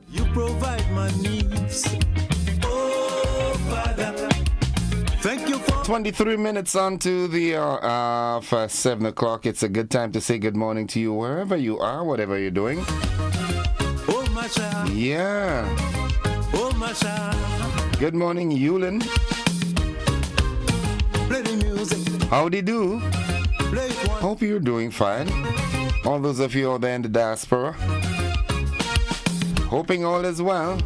You provide my needs. Oh, Father. Thank you for 23 minutes on to the for 7 o'clock. It's a good time to say good morning to you wherever you are, whatever you're doing. oh my child, Yeah. oh my child. Good morning, Yulin. Play the music, Howdy do? play it one. Hope you're doing fine. All those of you out there in the diaspora, hoping all is well.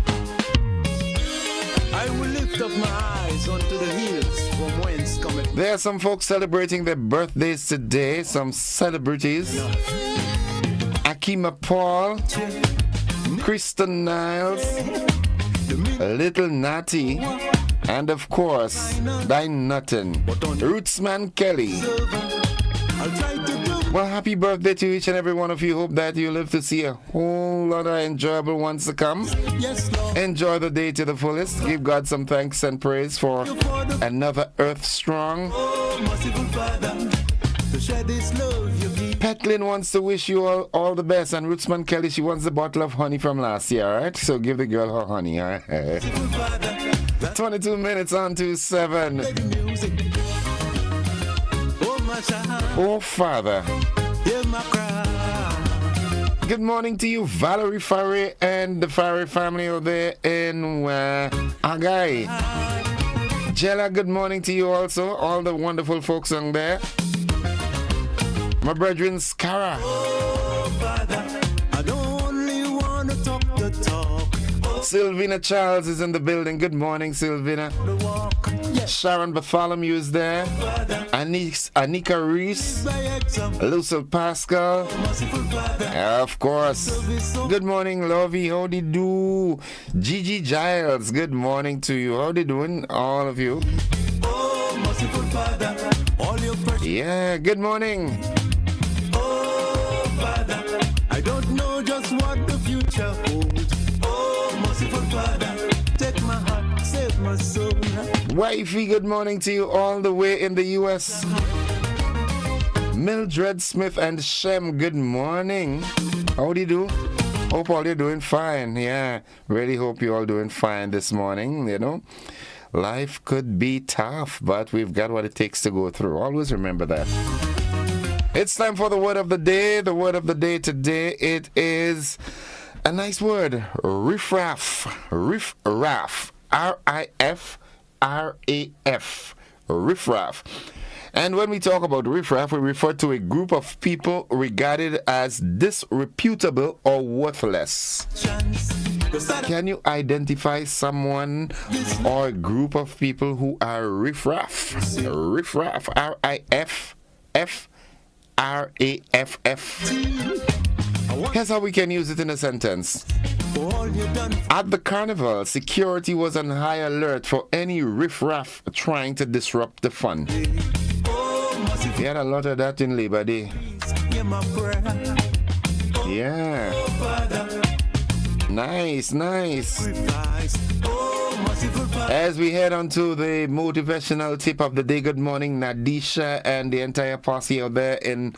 I will lift up my eyes unto the hills from whence cometh. There are some folks celebrating their birthdays today, some celebrities. Akima Paul, Kristen Niles, Little Natty, and of course, Dine Nutton, Rootsman Kelly. I'll try to do. Well, happy birthday to each and every one of you. Hope that you live to see a whole lot of enjoyable ones to come. Yes, Lord. Enjoy the day to the fullest. Give God some thanks and praise for another Earth Strong. Oh, merciful Father, to share this love you give. Petlin wants to wish you all the best, and Rootsman Kelly, she wants a bottle of honey from last year, all right? So give the girl her honey, all right? Merciful Father, 22 minutes on to 7. play the music. Oh, my child, Oh, Father. hear my cry. Good morning to you, Valerie Farry and the Farry family over there in Agai. Jella, good morning to you also, all the wonderful folks on there. My brethren, Skara. Oh, Father, I don't only want to talk the talk. Oh, Sylvina Charles is in the building. Good morning, Sylvina. the walk. Yes, Sharon Bartholomew is there. Father, Anika Reese. by example. Lucille Pascal. Merciful Father, Of course. love is so. Good morning, Lovey. Howdy do? Gigi Giles, good morning to you. Howdy doing, all of you? Oh, merciful Father, all your precious. Yeah, good morning. Oh, Father, I don't know just what the future holds. Oh, merciful Father, take my heart, save my soul. Wifey, good morning to you all the way in the U.S. Mildred Smith and Shem, good morning. Howdy do? Hope all you're doing fine. Yeah, really hope you're all doing fine this morning, you know. Life could be tough, but we've got what it takes to go through. Always remember that. It's time for the word of the day. The word of the day today, it is a nice word, riffraff. Riffraff. R-I-F-R-A-F. Riffraff. And when we talk about riffraff, we refer to a group of people regarded as disreputable or worthless. Can you identify someone or a group of people who are riffraff? Riffraff. R-I-F-F-R-A-F-F. Here's how we can use it in a sentence. For all you done. At the carnival, security was on high alert for any riffraff trying to disrupt the fun. Oh, merciful We had a lot of that in Labor Day. hear my prayer. Yeah. Oh, Father, Nice, nice. sacrifice. Oh, merciful Father, As we head on to the motivational tip of the day, good morning, Nadisha and the entire posse out there in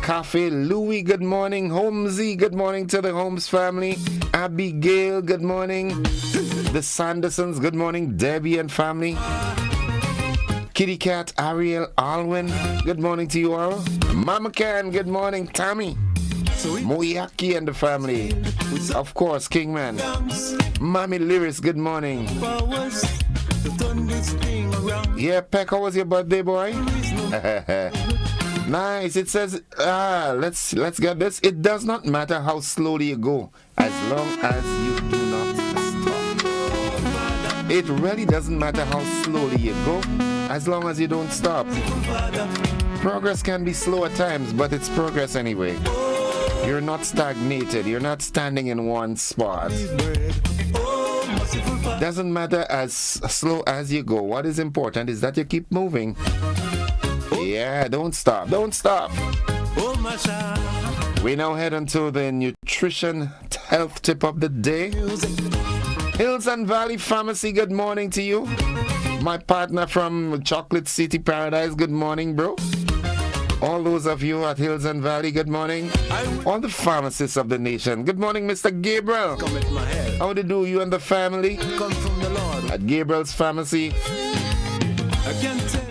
Cafe. Louis, good morning. Holmesy, good morning to the Holmes family. Abigail, good morning. The Sandersons, good morning. Debbie and family. Kitty Cat, Ariel, Alwyn, good morning to you all. Mama Can, good morning. Tammy, Moyaki and the family. Of course, Kingman. Mommy Lyris, good morning. powers to turn this thing around. Yeah, Peck, how was your birthday, boy? Nice. It says, let's get this. It does not matter how slowly you go, as long as you do not stop. It really doesn't matter how slowly you go, as long as you don't stop. Progress can be slow at times, but it's progress anyway. You're not stagnated. You're not standing in one spot. Doesn't matter as slow as you go. What is important is that you keep moving. Yeah, don't stop. Don't stop. Oh, my child, We now head into the nutrition health tip of the day. Hills and Valley Pharmacy, good morning to you. My partner from Chocolate City Paradise, good morning, bro. All those of you at Hills and Valley, good morning. All the pharmacists of the nation, good morning, Mr. Gabriel. Come at my head. How do you do, you and the family? Come from the Lord. At Gabriel's Pharmacy. I can't tell.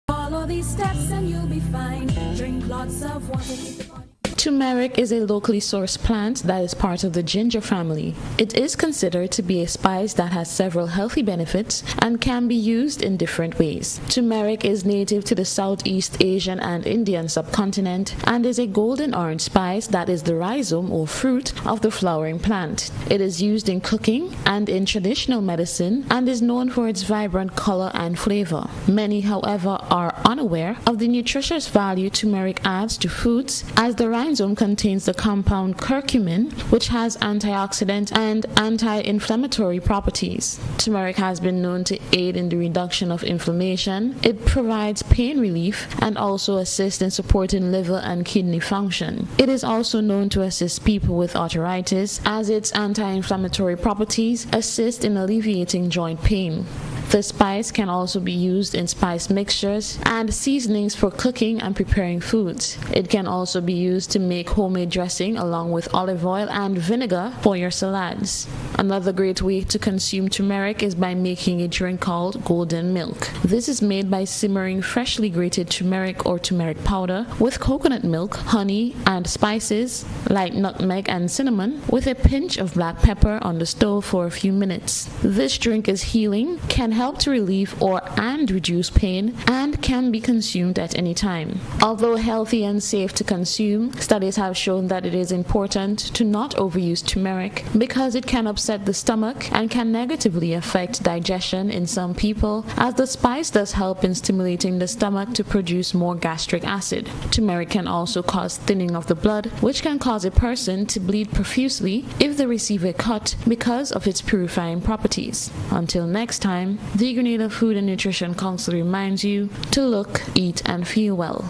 Follow these steps and you'll be fine. Drink lots of water. Keep the body. Turmeric is a locally sourced plant that is part of the ginger family. It is considered to be a spice that has several healthy benefits and can be used in different ways. Turmeric is native to the Southeast Asian and Indian subcontinent and is a golden orange spice that is the rhizome or fruit of the flowering plant. It is used in cooking and in traditional medicine and is known for its vibrant color and flavor. Many, however, are unaware of the nutritious value turmeric adds to foods, as the rhizome contains the compound curcumin, which has antioxidant and anti-inflammatory properties. Turmeric has been known to aid in the reduction of inflammation. It provides pain relief and also assists in supporting liver and kidney function. It is also known to assist people with arthritis, as its anti-inflammatory properties assist in alleviating joint pain. The spice can also be used in spice mixtures and seasonings for cooking and preparing foods. It can also be used to make homemade dressing along with olive oil and vinegar for your salads. Another great way to consume turmeric is by making a drink called golden milk. This is made by simmering freshly grated turmeric or turmeric powder with coconut milk, honey, and spices like nutmeg and cinnamon with a pinch of black pepper on the stove for a few minutes. This drink is healing, can help to relieve and reduce pain, and can be consumed at any time. Although healthy and safe to consume, studies have shown that it is important to not overuse turmeric because it can upset the stomach and can negatively affect digestion in some people, as the spice does help in stimulating the stomach to produce more gastric acid. Turmeric can also cause thinning of the blood, which can cause a person to bleed profusely if they receive a cut because of its purifying properties. Until next time, the Grenada Food and Nutrition Council reminds you to look, eat, and feel well.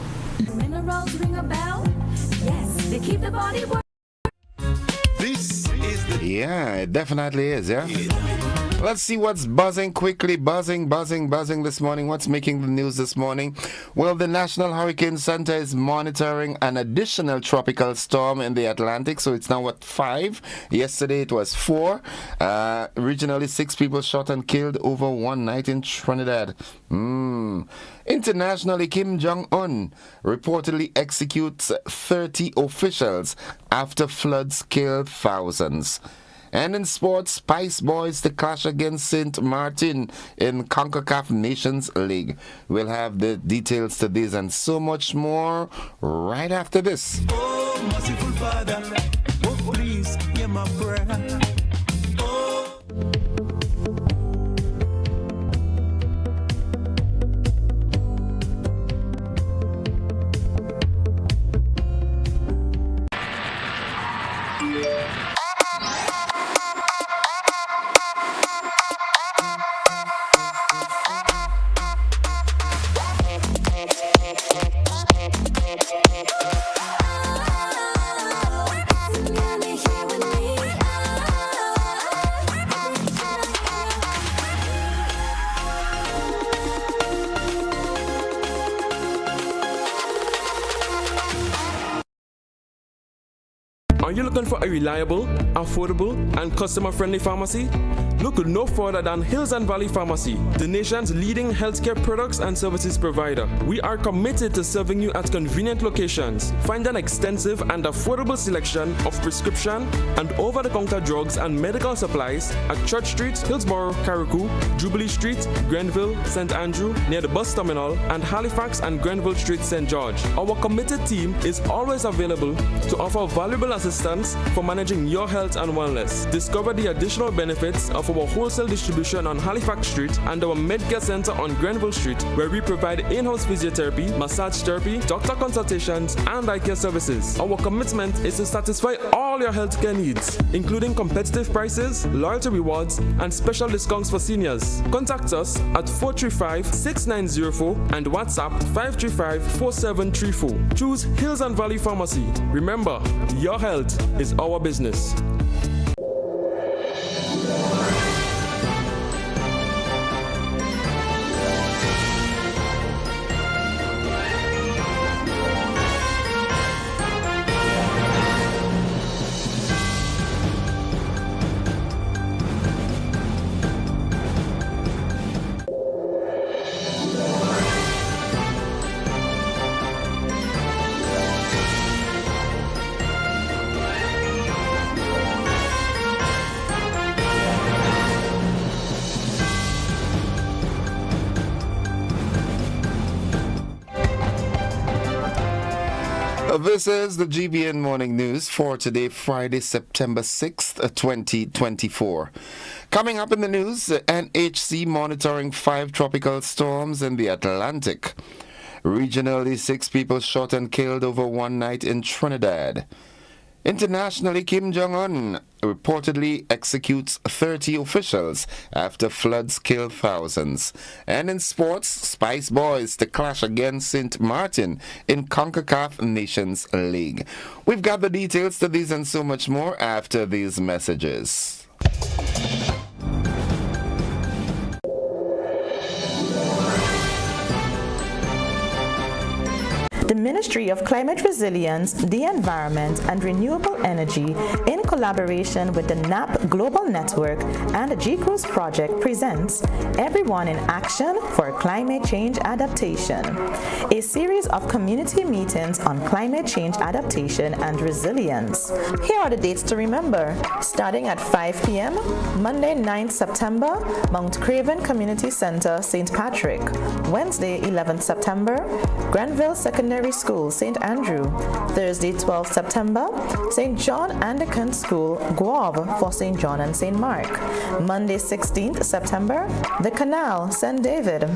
Minerals ring a bell? Yes, they keep the body working. This is the Yeah, it definitely is, yeah? Let's see what's buzzing quickly, buzzing this morning. What's making the news this morning? Well, the National Hurricane Center is monitoring an additional tropical storm in the Atlantic, so it's now at 5. Yesterday it was 4. Regionally, 6 people shot and killed over one night in Trinidad. Internationally, Kim Jong-un reportedly executes 30 officials after floods killed thousands. And in sports, Spice Boys to clash against St. Martin in CONCACAF Nations League. We'll have the details to this and so much more right after this. oh, merciful Father. Oh, please hear my prayer. Oh. Are you looking for a reliable, affordable, and customer-friendly pharmacy? Look no further than Hills and Valley Pharmacy, the nation's leading healthcare products and services provider. We are committed to serving you at convenient locations. Find an extensive and affordable selection of prescription and over-the-counter drugs and medical supplies at Church Street, Hillsborough, Carriacou, Jubilee Street, Grenville, St. Andrew, near the bus terminal, and Halifax and Grenville Street, St. George. Our committed team is always available to offer valuable assistance for managing your health and wellness. Discover the additional benefits of our wholesale distribution on Halifax Street and our Medcare Center on Grenville Street, where we provide in-house physiotherapy, massage therapy, doctor consultations, and eye care services. Our commitment is to satisfy all your healthcare needs, including competitive prices, loyalty rewards, and special discounts for seniors. Contact us at 435-6904 and WhatsApp 535-4734. Choose Hills and Valley Pharmacy. Remember, your health is our business. This is the GBN Morning News for today, Friday, September 6th, 2024. Coming up in the news, NHC monitoring 5 tropical storms in the Atlantic. Regionally, 6 people shot and killed over one night in Trinidad. Internationally, Kim Jong-un reportedly executes 30 officials after floods kill thousands. And in sports, Spice Boys to clash against St. Martin in CONCACAF Nations League. We've got the details to these and so much more after these messages. The Ministry of Climate Resilience, the Environment and Renewable Energy, in collaboration with the NAP Global Network and the GCRUISE Project, presents Everyone in Action for Climate Change Adaptation, a series of community meetings on climate change adaptation and resilience. Here are the dates to remember. Starting at 5 p.m., Monday 9th September, Mount Craven Community Center, St. Patrick. Wednesday 11th September, Grenville Secondary School, St. Andrew. Thursday, 12th September, St. John Anglican School, Guave for St. John and St. Mark. Monday, 16th September, The Canal, St. David.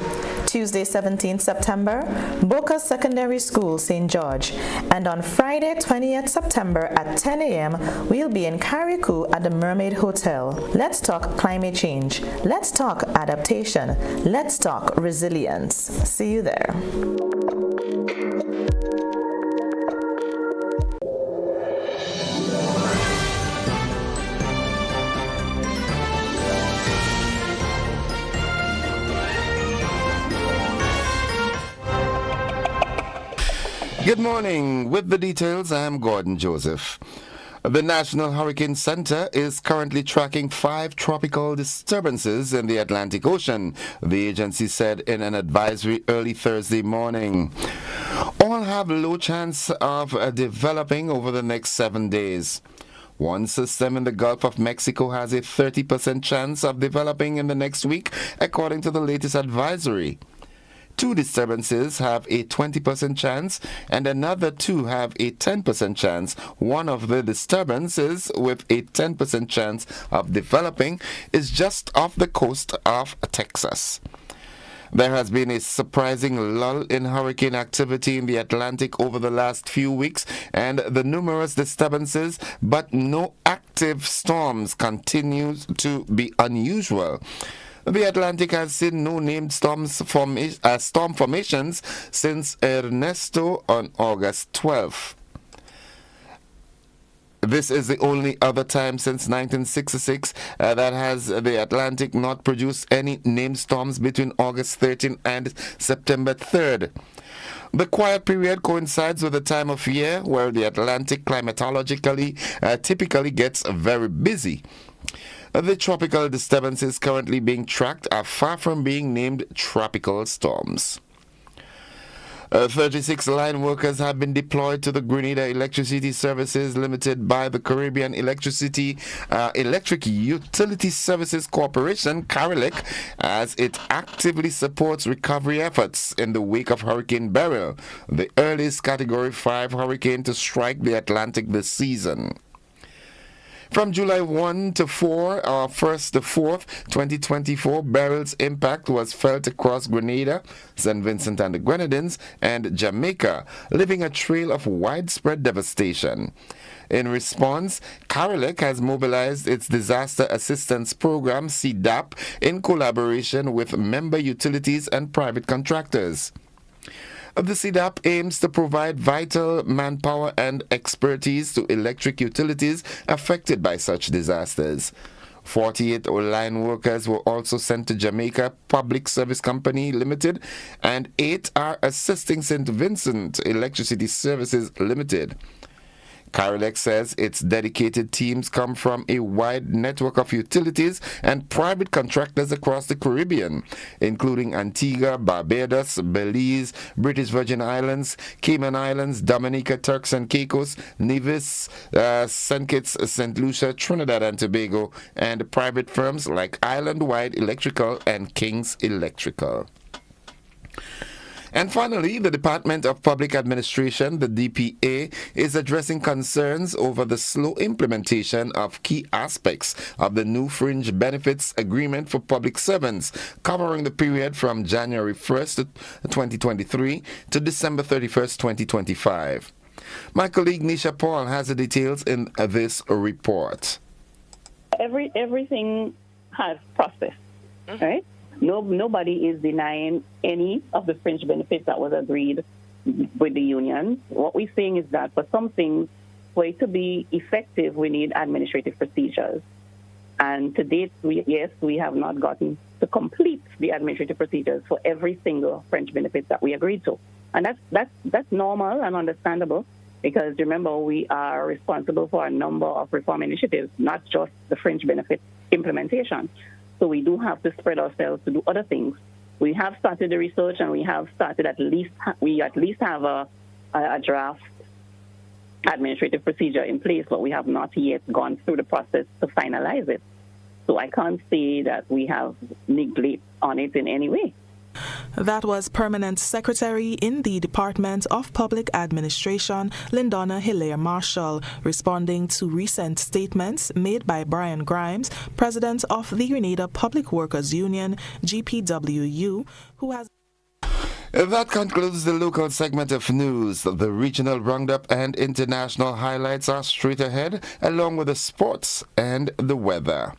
Tuesday, 17th September, Boca Secondary School, St. George. And on Friday, 20th September at 10 a.m., we'll be in Carriacou at the Mermaid Hotel. Let's talk climate change. Let's talk adaptation. Let's talk resilience. See you there. Good morning. With the details, I'm Gordon Joseph. The National Hurricane Center is currently tracking 5 tropical disturbances in the Atlantic Ocean, the agency said in an advisory early Thursday morning. All have low chance of developing over the next 7 days. One system in the Gulf of Mexico has a 30% chance of developing in the next week, according to the latest advisory. 2 disturbances have a 20% chance and another 2 have a 10% chance. One of the disturbances with a 10% chance of developing is just off the coast of Texas. There has been a surprising lull in hurricane activity in the Atlantic over the last few weeks, and the numerous disturbances but no active storms continue to be unusual. The Atlantic has seen no named storm formations since Ernesto on August 12th. This is the only other time since 1966 that has the Atlantic not produced any named storms between August 13th and September 3rd. The quiet period coincides with the time of year where the Atlantic climatologically typically gets very busy. The tropical disturbances currently being tracked are far from being named tropical storms. 36 line workers have been deployed to the Grenada Electricity Services Limited by the Caribbean Electric Utility Services Corporation, CARELEC, as it actively supports recovery efforts in the wake of Hurricane Beryl, the earliest Category 5 hurricane to strike the Atlantic this season. From July 1 to 4, or 1st to 4th, 2024, Beryl's impact was felt across Grenada, St. Vincent and the Grenadines, and Jamaica, leaving a trail of widespread devastation. In response, CARELEC has mobilized its Disaster Assistance Program, CDAP, in collaboration with member utilities and private contractors. The CDAP aims to provide vital manpower and expertise to electric utilities affected by such disasters. 48 line workers were also sent to Jamaica Public Service Company Limited, and 8 are assisting St. Vincent Electricity Services Limited. CARELEC says its dedicated teams come from a wide network of utilities and private contractors across the Caribbean, including Antigua, Barbados, Belize, British Virgin Islands, Cayman Islands, Dominica, Turks and Caicos, Nevis, St. Kitts, St. Lucia, Trinidad and Tobago, and private firms like Island Wide Electrical and King's Electrical. And finally, the Department of Public Administration, the DPA, is addressing concerns over the slow implementation of key aspects of the new fringe benefits agreement for public servants, covering the period from January 1st, 2023 to December 31st, 2025. My colleague Nisha Paul has the details in this report. Everything has process, right? Nobody is denying any of the fringe benefits that was agreed with the union. What we're saying is that for some things, for it to be effective, we need administrative procedures. And to date, we have not gotten to complete the administrative procedures for every single fringe benefit that we agreed to. And that's normal and understandable, because remember, we are responsible for a number of reform initiatives, not just the fringe benefit implementation. So we do have to spread ourselves to do other things. We have started the research, and we have started we at least have a draft administrative procedure in place, but we have not yet gone through the process to finalize it. So I can't say that we have neglect on it in any way. That was Permanent Secretary in the Department of Public Administration, Lindonna Hilaire Marshall, responding to recent statements made by Brian Grimes, President of the Grenada Public Workers Union, GPWU, who has... That concludes the local segment of news. The regional roundup and international highlights are straight ahead, along with the sports and the weather.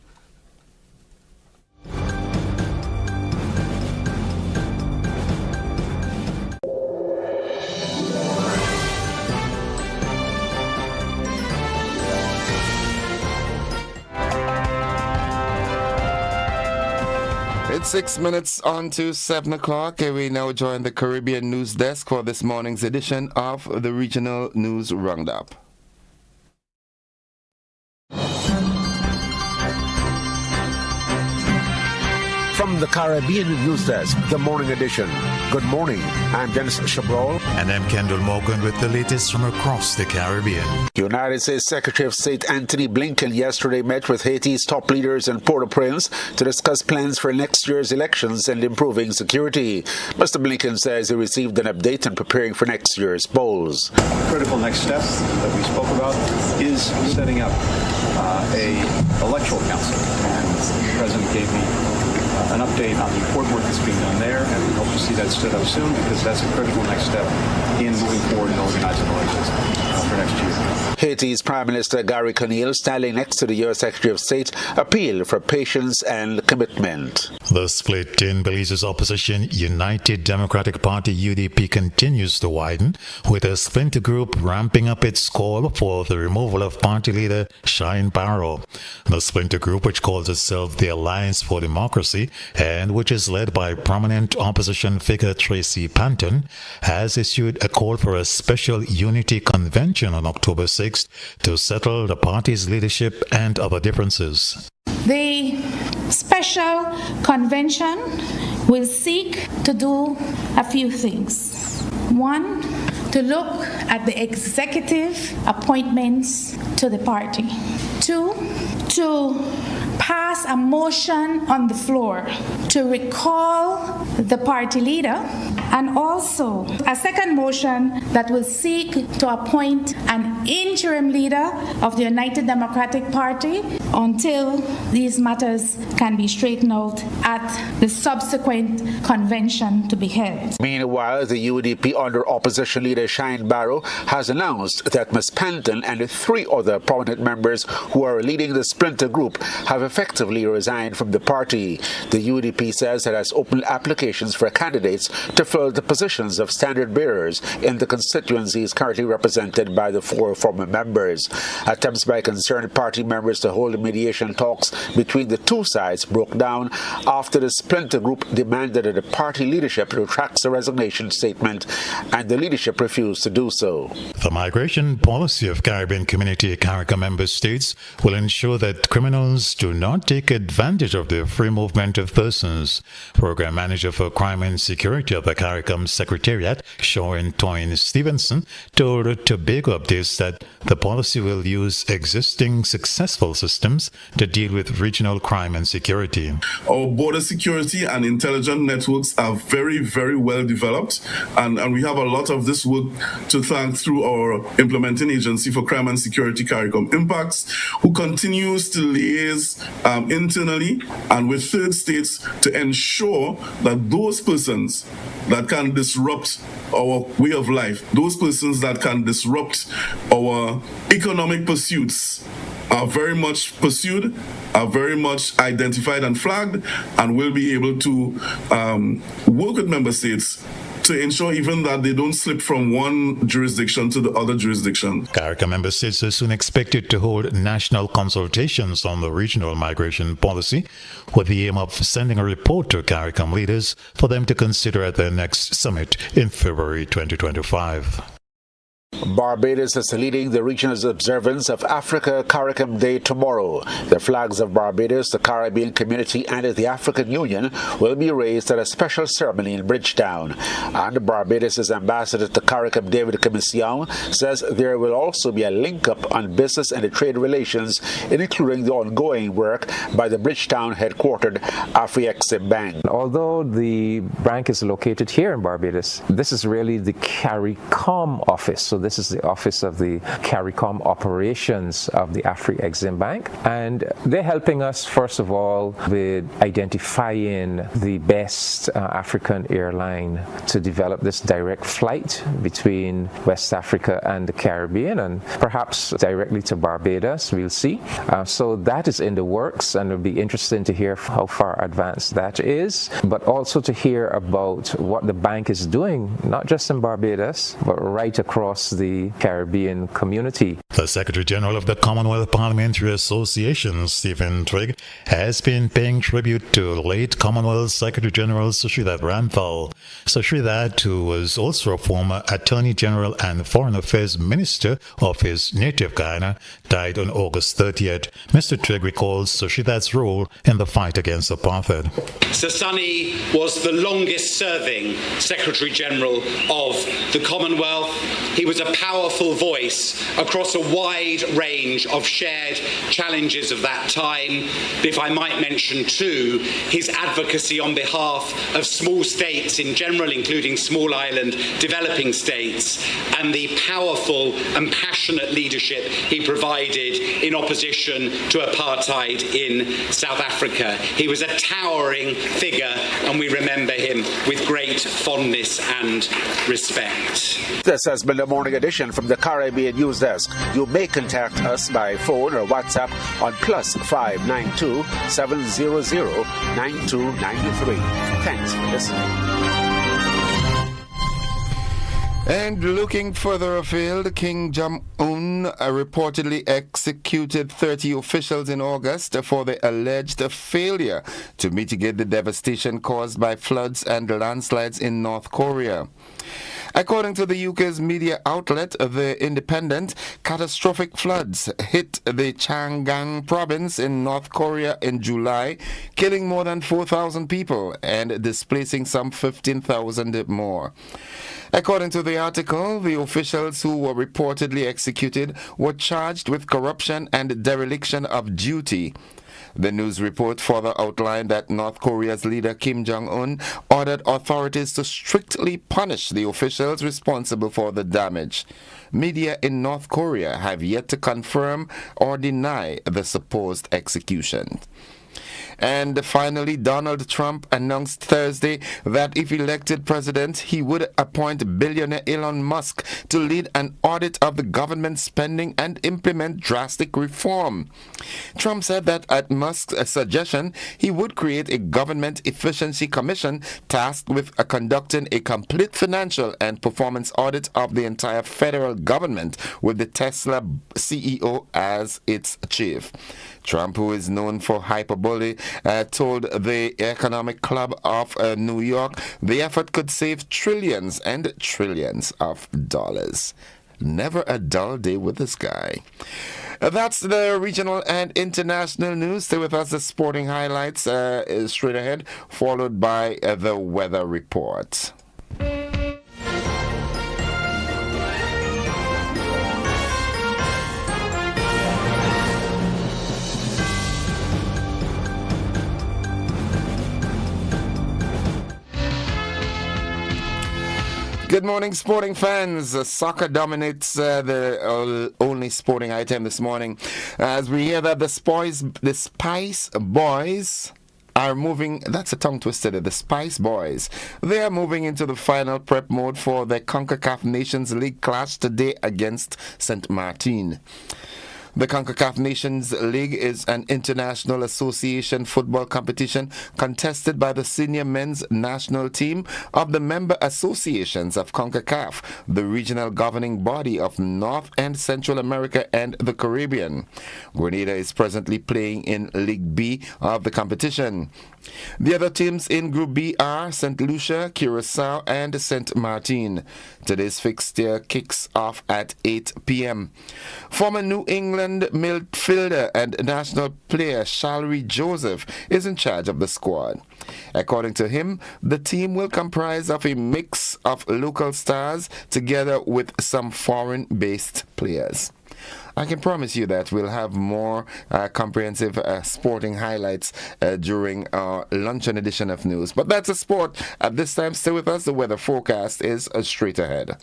It's 6 minutes on to 7 o'clock, and we now join the Caribbean News Desk for this morning's edition of the Regional News Roundup. From the Caribbean News Desk, the morning edition. Good morning. I'm Dennis Chabrol. And I'm Kendall Morgan with the latest from across the Caribbean. United States Secretary of State Anthony Blinken yesterday met with Haiti's top leaders in Port-au-Prince to discuss plans for next year's elections and improving security. Mr. Blinken says he received an update on preparing for next year's polls. Critical next step that we spoke about is setting up a electoral council. And the President gave me an update on the important work that's being done there, and we hope to see that stood up soon, because that's a critical next step in moving forward and organizing elections for next year. Haiti's Prime Minister Gary Conille, standing next to the U.S. Secretary of State, appealed for patience and commitment. The split in Belize's opposition United Democratic Party UDP continues to widen, with a splinter group ramping up its call for the removal of party leader Shine Barrow. The splinter group, which calls itself the Alliance for Democracy and which is led by prominent opposition figure Tracy Panton, has issued a call for a special unity convention on October 6th to settle the party's leadership and other differences. The special convention will seek to do a few things. One, to look at the executive appointments to the party. Two, to pass a motion on the floor to recall the party leader, and also a second motion that will seek to appoint an interim leader of the United Democratic Party until these matters can be straightened out at the subsequent convention to be held. Meanwhile, the UDP under opposition leader Shine Barrow has announced that Ms. Panton and the 3 other prominent members who are leading the splinter group have effectively resigned from the party. The UDP says it has opened applications for candidates to fill the positions of standard bearers in the constituencies currently represented by the 4 former members. Attempts by concerned party members to hold mediation talks between the 2 sides broke down after the splinter group demanded that the party leadership retracts the resignation statement, and the leadership refused to do so. The migration policy of Caribbean Community CARICOM member states will ensure that that criminals do not take advantage of the free movement of persons. Program Manager for Crime and Security of the CARICOM Secretariat, Sean Toyne Stevenson, told Tobago Updates that the policy will use existing successful systems to deal with regional crime and security. Our border security and intelligence networks are very, very well developed, and we have a lot of this work to thank through our implementing agency for crime and security, CARICOM Impacts, who continues to liaise internally and with third states to ensure that those persons that can disrupt our way of life, those persons that can disrupt our economic pursuits are very much pursued, are very much identified and flagged, and will be able to work with member states to ensure even that they don't slip from one jurisdiction to the other jurisdiction. CARICOM member states are soon expected to hold national consultations on the regional migration policy, with the aim of sending a report to CARICOM leaders for them to consider at their next summit in February 2025. Barbados is leading the region's observance of Africa CARICOM Day tomorrow. The flags of Barbados, the Caribbean Community, and the African Union will be raised at a special ceremony in Bridgetown. And Barbados' ambassador to CARICOM, David Commission, says there will also be a link-up on business and trade relations, including the ongoing work by the Bridgetown headquartered AfriExim Bank. Although the bank is located here in Barbados, this is really the CARICOM office. So this is the office of the CARICOM operations of the AfriExim Bank, and they're helping us first of all with identifying the best African airline to develop this direct flight between West Africa and the Caribbean, and perhaps directly to Barbados. We'll see. So that is in the works, and it'll be interesting to hear how far advanced that is, but also to hear about what the bank is doing, not just in Barbados, but right across the Caribbean community. The Secretary General of the Commonwealth Parliamentary Association, Stephen Trigg, has been paying tribute to late Commonwealth Secretary General Sushridat Ramphal. Sushridat, who was also a former Attorney General and Foreign Affairs Minister of his native Guyana, died on August 30th. Mr. Trigg recalls Sushridat's role in the fight against apartheid. Sir Sunny was the longest serving Secretary General of the Commonwealth. He was a powerful voice across a wide range of shared challenges of that time. If I might mention too, his advocacy on behalf of small states in general, including small island developing states, and the powerful and passionate leadership he provided in opposition to apartheid in South Africa. He was a towering figure, and we remember him with great fondness and respect. This has been the morning edition from the Caribbean News Desk. You may contact us by phone or WhatsApp on +592 700 9293. Thanks for listening. And looking further afield, King Jong-un reportedly executed 30 officials in August for the alleged failure to mitigate the devastation caused by floods and landslides in North Korea. According to the UK's media outlet, The Independent, catastrophic floods hit the Changgang province in North Korea in July, killing more than 4,000 people and displacing some 15,000 more. According to the article, the officials who were reportedly executed were charged with corruption and dereliction of duty. The news report further outlined that North Korea's leader Kim Jong-un ordered authorities to strictly punish the officials responsible for the damage. Media in North Korea have yet to confirm or deny the supposed execution. And finally, Donald Trump announced Thursday that if elected president, he would appoint billionaire Elon Musk to lead an audit of the government spending and implement drastic reform. Trump said that at Musk's suggestion, he would create a government efficiency commission tasked with conducting a complete financial and performance audit of the entire federal government, with the Tesla CEO as its chief. Trump, who is known for hyperbole, told the Economic Club of New York the effort could save trillions and trillions of dollars. Never a dull day with this guy. That's the regional and international news. Stay with us. The sporting highlights is straight ahead, followed by the weather report. Good morning, sporting fans. Soccer dominates the only sporting item this morning, as we hear that the Spice Boys are moving. That's a tongue twister. The Spice Boys. They are moving into the final prep mode for the CONCACAF Nations League clash today against St. Martin. The CONCACAF Nations League is an international association football competition contested by the senior men's national team of the member associations of CONCACAF, the regional governing body of North and Central America and the Caribbean. Grenada is presently playing in League B of the competition. The other teams in Group B are St. Lucia, Curaçao, and St. Martin. Today's fixture kicks off at 8 p.m. Former New England midfielder and national player Shalry Joseph is in charge of the squad. According to him, the team will comprise of a mix of local stars together with some foreign-based players. I can promise you that we'll have more comprehensive sporting highlights during our luncheon edition of news. But that's a sport. At this time, stay with us. The weather forecast is straight ahead.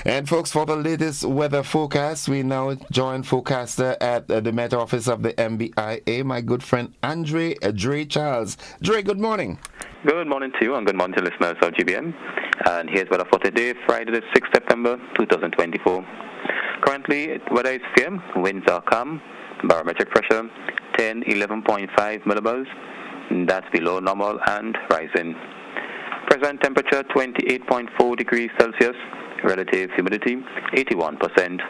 And folks, for the latest weather forecast, we now join forecaster at the Met Office of the MBIA, my good friend Andre Dre Charles. Dre, good morning. Good morning to you and good morning to listeners of GBM. And here's weather for today, Friday the 6th September 2024. Currently, weather is fair, winds are calm, barometric pressure 11.5 millibars, that's below normal and rising. Present temperature 28.4 degrees Celsius, relative humidity 81%.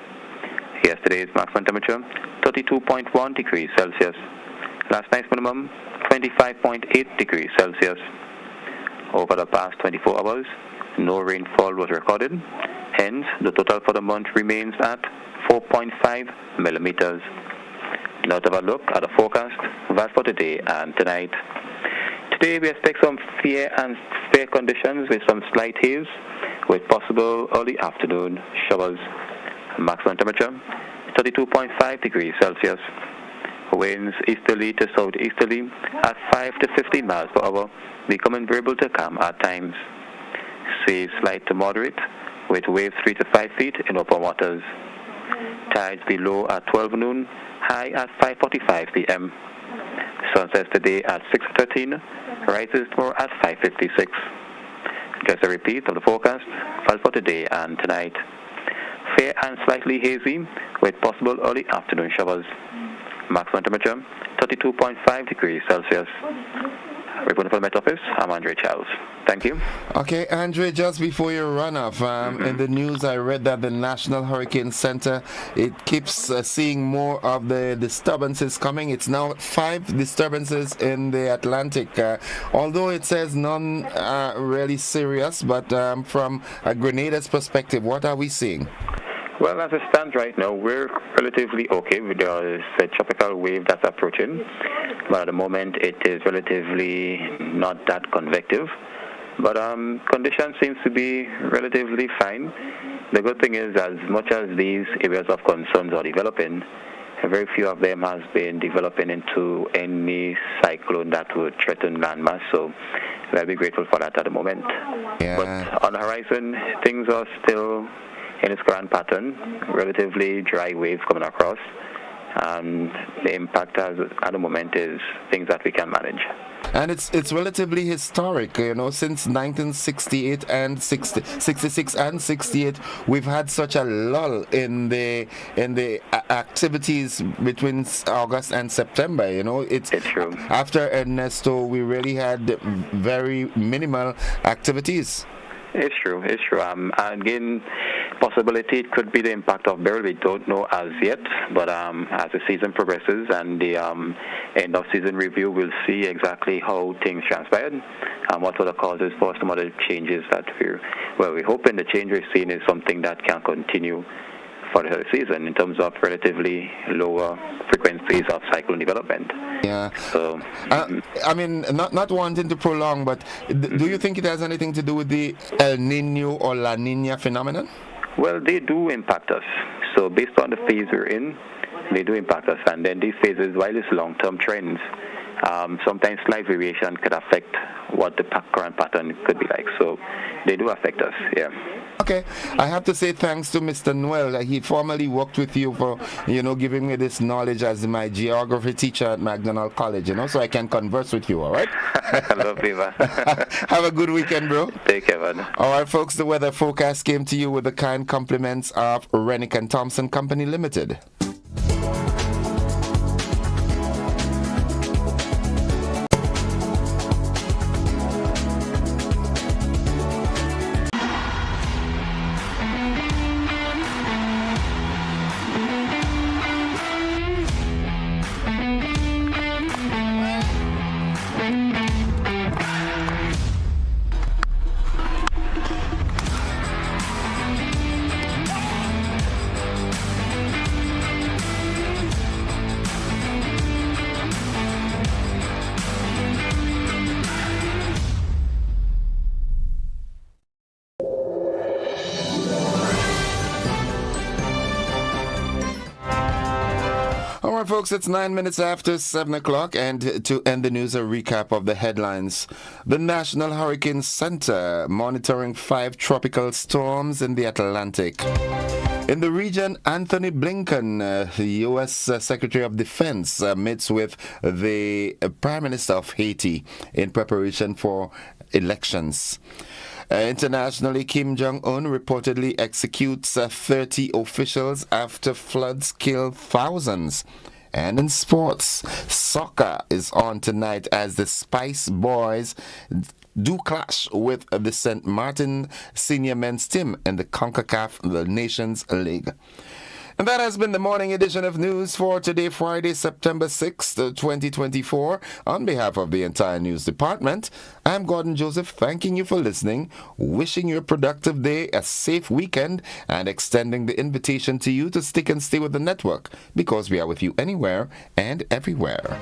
Yesterday's maximum temperature 32.1 degrees Celsius. Last night's minimum 25.8 degrees Celsius. Over the past 24 hours, no rainfall was recorded. Hence, the total for the month remains at 4.5 millimeters. Now to have a look at the forecast for today and tonight. Today we expect some fair conditions with some slight haze, with possible early afternoon showers. Maximum temperature 32.5 degrees Celsius. Winds easterly to southeasterly at 5 to 15 miles per hour, becoming variable to calm at times. Seas slight to moderate, with waves 3 to 5 feet in open waters. Tides below at 12 noon, high at 5:45 p.m. Sunset today at 6:13, rises tomorrow at 5:56. Just a repeat of the forecast for today and tonight. Fair and slightly hazy with possible early afternoon showers. Maximum temperature 32.5 degrees Celsius. Reporting from the Met Office, I'm Andre Charles. Thank you. Okay, Andre, just before you run off, in the news I read that the National Hurricane Center, it keeps seeing more of the disturbances coming. It's now 5 disturbances in the Atlantic. Although it says none really serious, but from a Grenada's perspective, what are we seeing? Well, as it stands right now, we're relatively okay. There is a tropical wave that's approaching, but at the moment it is relatively not that convective. But conditions seems to be relatively fine. The good thing is, as much as these areas of concerns are developing, very few of them has been developing into any cyclone that would threaten landmass. So we'll be grateful for that at the moment. Yeah. But on the horizon, things are still in its current pattern, relatively dry waves coming across. And the impact at the moment is things that we can manage. And it's relatively historic, since 1968 and 66 and 68, we've had such a lull in the activities between August and September. It's true. After Ernesto, we really had very minimal activities. It's true. And again, possibility it could be the impact of Beryl. We don't know as yet, but as the season progresses and the end of season review, we'll see exactly how things transpired and what other causes for some other changes that we're hoping the change we're seeing is something that can continue for the season in terms of relatively lower frequencies of cyclone development. Yeah. So, I mean, not wanting to prolong, but do you think it has anything to do with the El Nino or La Nina phenomenon? Well, they do impact us. So based on the phase we're in, they do impact us. And then these phases, while it's long-term trends, sometimes slight variation could affect what the current pattern could be like. So they do affect us, yeah. Okay, I have to say thanks to Mr. Noel. He formerly worked with you for, giving me this knowledge as my geography teacher at McDonald College, so I can converse with you, all right? Lovely, man. Have a good weekend, bro. Take care, man. All right, folks, the weather forecast came to you with the kind compliments of Rennick and Thompson Company Limited. Folks, it's 9 minutes after 7 o'clock, and to end the news, a recap of the headlines. The National Hurricane Center monitoring 5 tropical storms in the Atlantic. In the region, Anthony Blinken, the U.S. Secretary of Defense, meets with the Prime Minister of Haiti in preparation for elections. Internationally, Kim Jong-un reportedly executes 30 officials after floods kill thousands. And in sports, soccer is on tonight as the Spice Boys do clash with the St. Martin senior men's team in the CONCACAF the Nations League. And that has been the morning edition of news for today, Friday, September 6th, 2024. On behalf of the entire news department, I'm Gordon Joseph, thanking you for listening, wishing you a productive day, a safe weekend, and extending the invitation to you to stick and stay with the network, because we are with you anywhere and everywhere.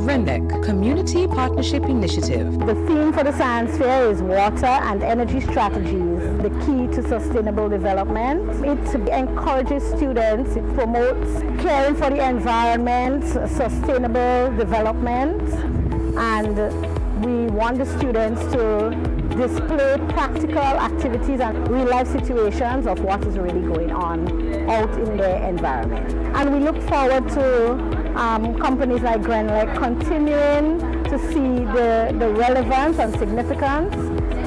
Grenada Community Partnership Initiative. The theme for the science fair is water and energy strategies, the key to sustainable development. It encourages students, it promotes caring for the environment, sustainable development, and we want the students to display practical activities and real-life situations of what is really going on out in their environment. And we look forward to companies like Grenada continuing to see the relevance and significance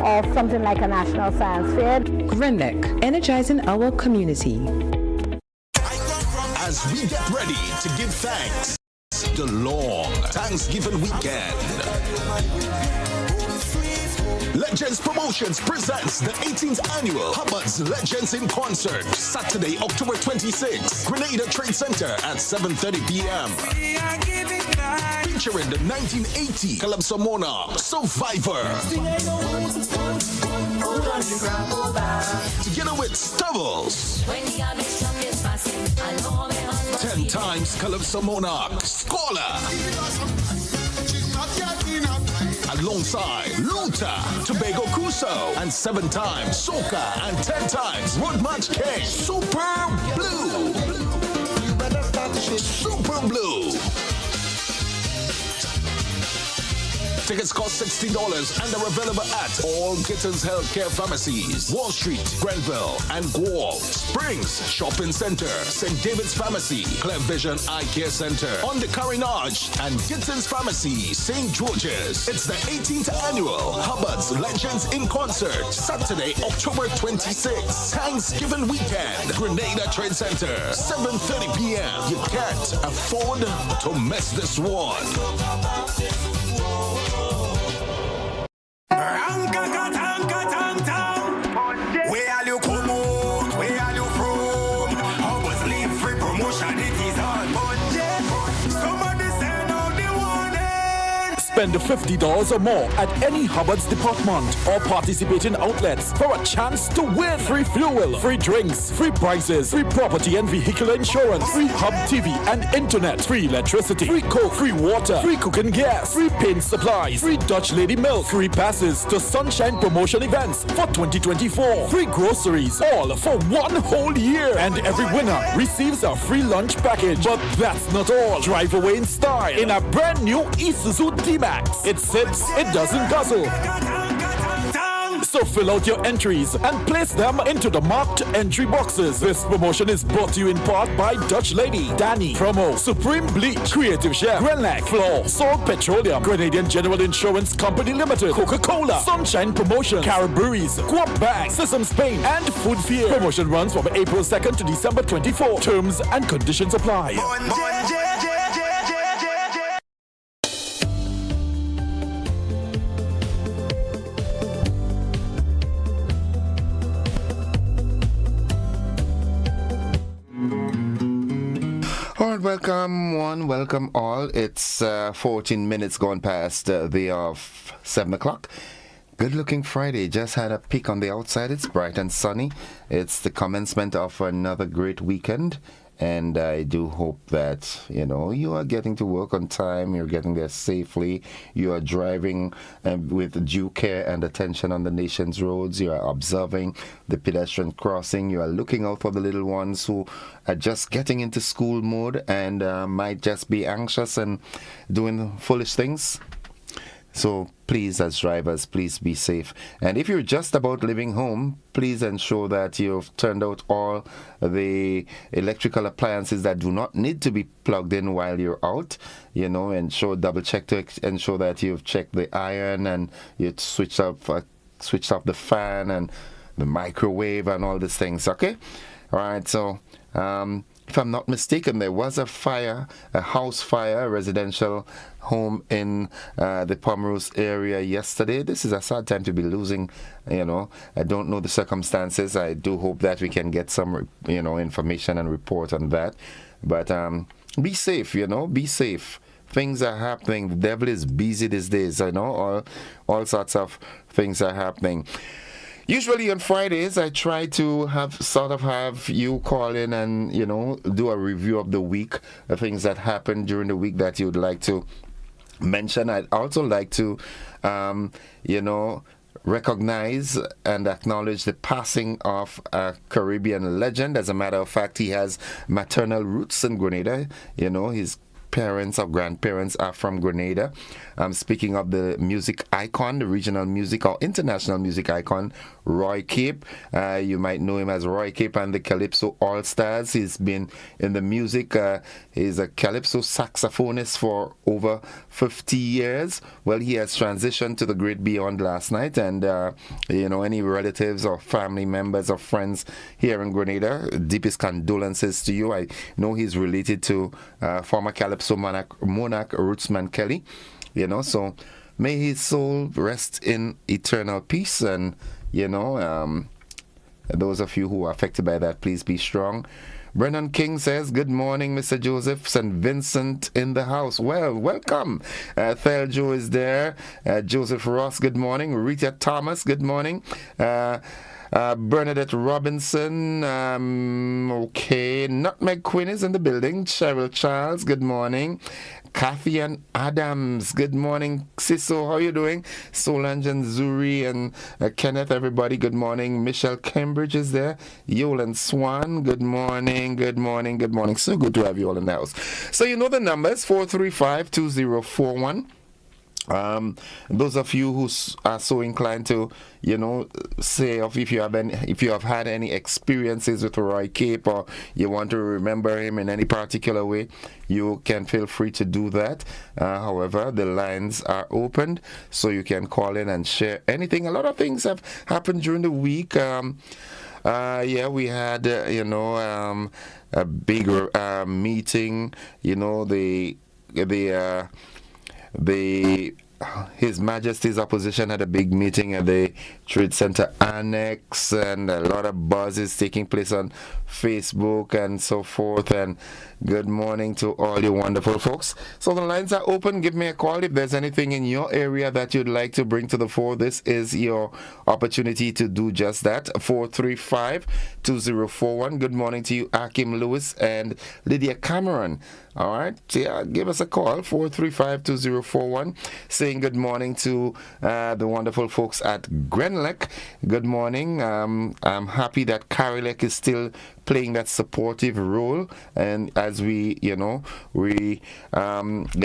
of something like a national science fair. Grenada, energizing our community. As we get ready to give thanks, the long Thanksgiving weekend. Legends Promotions presents the 18th annual Hubbard's Legends in Concert, Saturday, October 26th, Grenada Trade Center at 7:30 p.m. Featuring the 1980 Calypso Monarch Survivor. Together with Stubbles. 10 times Calypso Monarch Scholar. Alongside Luther, Tobago Crusoe, and 7 times Soca and 10 times Road March King, Super Blue. Super Blue. Tickets cost $60 and are available at all Gittins Healthcare Pharmacies, Wall Street, Grenville, and Guelph. Springs Shopping Center, St. David's Pharmacy, Clear Vision Eye Care Center, on the Carinage, and Gittins Pharmacy, St. George's. It's the 18th annual Hubbard's Legends in Concert, Saturday, October 26th, Thanksgiving weekend, Grenada Trade Center, 7:30 p.m. You can't afford to miss this one. Where are you come out? Where are you from? How was leave free promotion? It is on Monday. Somebody send out the warning. Spend $50 or more at any Hubbard's department or participating outlets for a chance to win free fuel, free drinks, free prizes, free property and vehicle insurance, free Hub TV and internet, free electricity, free coke, free water, free cooking gas, free paint supplies, free Dutch Lady milk, free passes to Sunshine promotion events for 2024, free groceries, all for one whole year. And every winner receives a free lunch package. But that's not all. Drive away in style in a brand new Isuzu D-Max. It sips, it doesn't guzzle. So fill out your entries and place them into the marked entry boxes. This promotion is brought to you in part by Dutch Lady, Danny, Promo, Supreme Bleach, Creative Chef, Grenlac, Floor, Salt Petroleum, Grenadian General Insurance Company Limited, Coca-Cola, Sunshine Promotion, Caribberies, Quap Bag, Sesame Spain, and Food Fear. Promotion runs from April 2nd to December 24. Terms and conditions apply. All right, welcome all. It's 14 minutes gone past the hour of 7 o'clock. Good looking Friday. Just had a peek on the outside. It's bright and sunny. It's the commencement of another great weekend. And I do hope that, you are getting to work on time, you're getting there safely, you are driving with due care and attention on the nation's roads, you are observing the pedestrian crossing, you are looking out for the little ones who are just getting into school mode and might just be anxious and doing foolish things. So please, as drivers, please be safe. And if you're just about leaving home, please ensure that you've turned out all the electrical appliances that do not need to be plugged in while you're out. Double check to ensure that you've checked the iron and you switched off the fan and the microwave and all these things. Okay, all right. So. If I'm not mistaken, there was a house fire, a residential home in the Pomerose area yesterday. This is a sad time to be losing, I don't know the circumstances. I do hope that we can get some, information and report on that. But be safe, be safe. Things are happening. The devil is busy these days, all sorts of things are happening. Usually on Fridays, I try to have you call in and, do a review of the week, the things that happened during the week that you'd like to mention. I'd also like to, recognize and acknowledge the passing of a Caribbean legend. As a matter of fact, he has maternal roots in Grenada. His parents or grandparents are from Grenada. I'm speaking of the music icon, the regional music or international music icon, Roy Cape. You might know him as Roy Cape and the Calypso All-Stars. He's been in the music. He's a Calypso saxophonist for over 50 years. Well, he has transitioned to the great beyond last night. And, any relatives or family members or friends here in Grenada, deepest condolences to you. I know he's related to former Calypso monarch Rootsman Kelly. So may his soul rest in eternal peace. And, those of you who are affected by that, please be strong. Brennan King says, good morning, Mr. Joseph. St. Vincent in the house. Well, welcome. Theljo is there. Joseph Ross, good morning. Rita Thomas, good morning. Bernadette Robinson, okay. Nutmeg Quinn is in the building. Cheryl Charles, good morning. Kathy and Adams, good morning. Siso, how are you doing? Solange and Zuri and Kenneth, everybody, good morning. Michelle Cambridge is there. Yolan Swan, good morning, good morning, good morning. So good to have you all in the house. So you know the numbers, 435-2041. Those of you who are so inclined to, say if you have had any experiences with Roy Cape, or you want to remember him in any particular way, you can feel free to do that. However, the lines are opened, so you can call in and share anything. A lot of things have happened during the week. We had, a big meeting. His Majesty's opposition had a big meeting at the Trade Center Annex, and a lot of buzz is taking place on Facebook and so forth. And good morning to all you wonderful folks. So the lines are open. Give me a call if there's anything in your area that you'd like to bring to the fore. This is your opportunity to do just that. 435-2041. Good morning to you, Akim Lewis and Lydia Cameron. All right, give us a call, 435-2041, saying good morning to the wonderful folks at Grenlec. Good morning. I'm happy that Carilec is still playing that supportive role, and as we get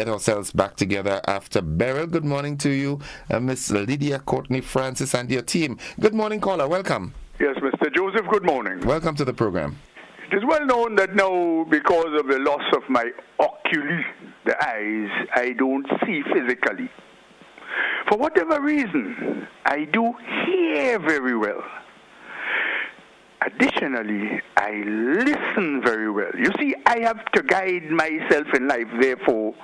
ourselves back together after Beryl. Good morning to you, Miss Lydia Courtney Francis and your team. Good morning, caller. Welcome. Yes, Mr. Joseph, good morning. Welcome to the program. It is well known that now, because of the loss of my oculi, the eyes, I don't see physically. For whatever reason, I do hear very well. Additionally, I listen very well. You see, I have to guide myself in life, therefore,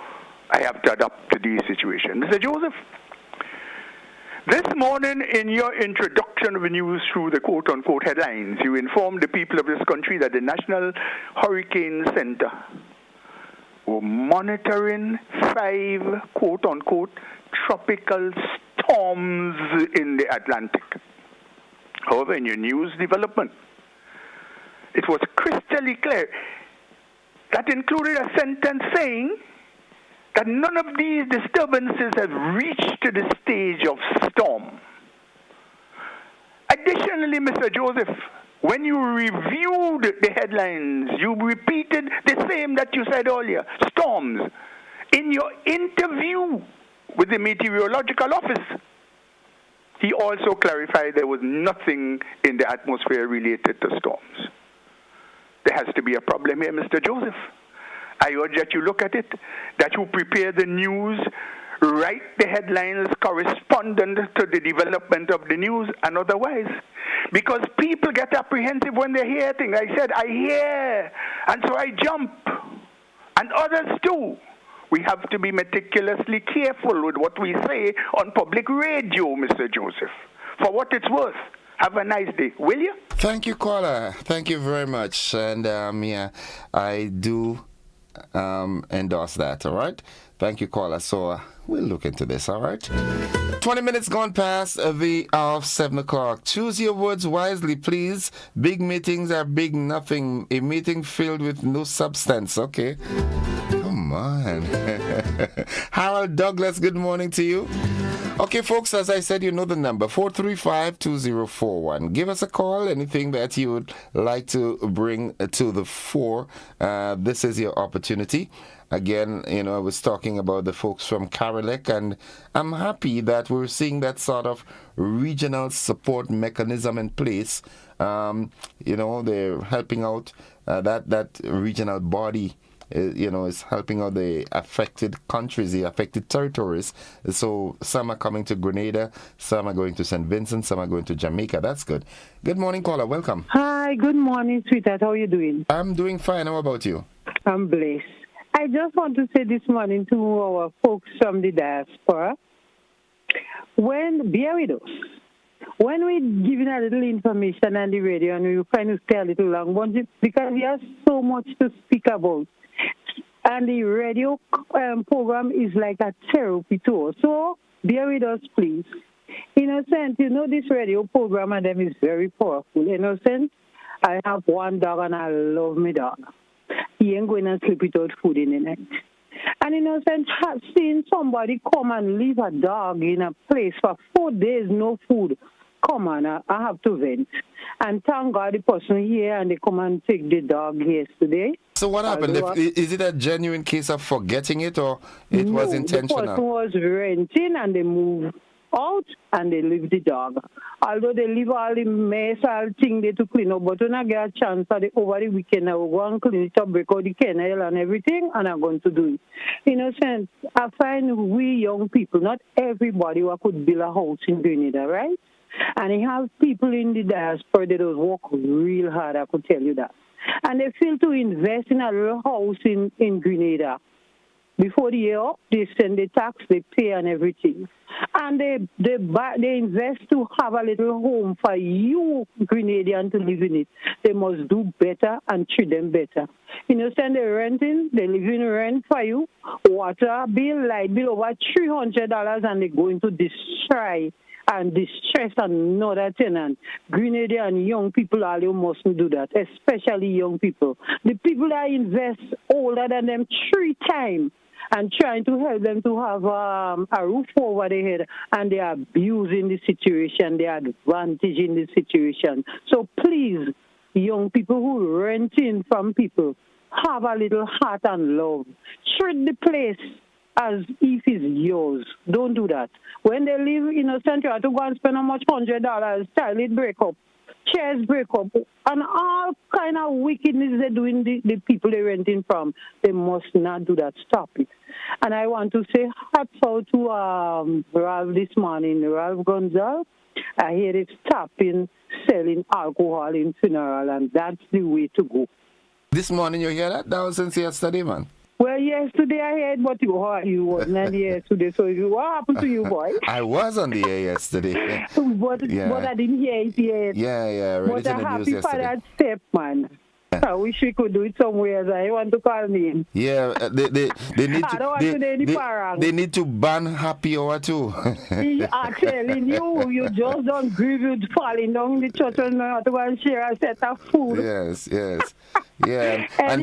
I have to adapt to these situations. Mr. Joseph, this morning, in your introduction of the news through the quote-unquote headlines, you informed the people of this country that the National Hurricane Center were monitoring 5 quote-unquote tropical storms in the Atlantic. However, in your news development, it was crystal clear that included a sentence saying that none of these disturbances have reached to the stage of storm. Additionally, Mr. Joseph, when you reviewed the headlines, you repeated the same that you said earlier, storms. In your interview with the Meteorological Office, he also clarified there was nothing in the atmosphere related to storms. There has to be a problem here, Mr. Joseph. I urge that you look at it, that you prepare the news, write the headlines correspondent to the development of the news and otherwise. Because people get apprehensive when they hear things. I said, I hear, and so I jump. And others too. We have to be meticulously careful with what we say on public radio, Mr. Joseph. For what it's worth. Have a nice day, will you? Thank you, caller. Thank you very much. And I do endorse that, all right? Thank you, caller. So we'll look into this, all right? 20 minutes gone past the hour of 7 o'clock. Choose your words wisely, please. Big meetings are big nothing. A meeting filled with no substance. Okay. Come on. Harold Douglas, good morning to you. Okay, folks, as I said, you know the number, 435-2041. Give us a call, anything that you would like to bring to the fore. This is your opportunity. Again, I was talking about the folks from Carilec, and I'm happy that we're seeing that sort of regional support mechanism in place. They're helping out that regional body. Is helping out the affected countries, the affected territories. So some are coming to Grenada, some are going to St. Vincent, some are going to Jamaica. That's good. Good morning, caller. Welcome. Hi, good morning, sweetheart. How are you doing? I'm doing fine. How about you? I'm blessed. I just want to say this morning to our folks from the diaspora, bear with us. When we giving a little information on the radio and we trying to stay a little long, because we have so much to speak about. And the radio program is like a therapy to us. So bear with us, please. Innocent, this radio program and them is very powerful. Innocent, I have one dog and I love my dog. He ain't going to sleep without food in the night. And Innocent, seeing somebody come and leave a dog in a place for 4 days, no food, come on, I have to vent. And thank God the person here and they come and take the dog yesterday. So what happened? Is it a genuine case of forgetting it or it was intentional? The person was renting and they moved out and they leave the dog. Although they leave all the mess, all things they to clean up, but when I get a chance over the weekend, I will go and clean it up, break out the kennel and everything, and I'm going to do it. In a sense, I find we young people, not everybody who could build a house in Grenada, right? And you have people in the diaspora that work real hard, I could tell you that. And they feel to invest in a little house in Grenada. Before the year up, they send the tax, they pay and everything. And they invest to have a little home for you, Grenadian, to live in it. They must do better and treat them better. You know, send they're renting, they live in rent for you, water bill, light bill, over $300, and they're going to destroy and distress another tenant. Grenadian young people, all you mustn't do that, especially young people. The people that invest older than them 3 times and trying to help them to have a roof over their head, and they are abusing the situation, they are advantaging the situation. So please, young people who rent in from people, have a little heart and love. Treat the place as if it's yours. Don't do that. When they live in a center, to go and spend how much $100, toilet break up, chairs break up, and all kind of wickedness they're doing the people they're renting from. They must not do that. Stop it. And I want to say hats out to Ralph this morning, Ralph Gonzalez. I hear it stopping selling alcohol in funeral, and that's the way to go. This morning you hear that? That was since yesterday, man. Well, yesterday I heard, but you wasn't on the air today. So what happened to you, boy? I was on the air yesterday. but I didn't hear it yet. Yeah, ready but to I'm the news happy yesterday. for that step, man. I wish we could do it somewhere. I want to call me. Yeah, they need I to. don't want to do any parang. They need to ban happy hour too. I'm telling you just don't grieve with falling down the church and not to go and share a set of food. Yes. Yeah, and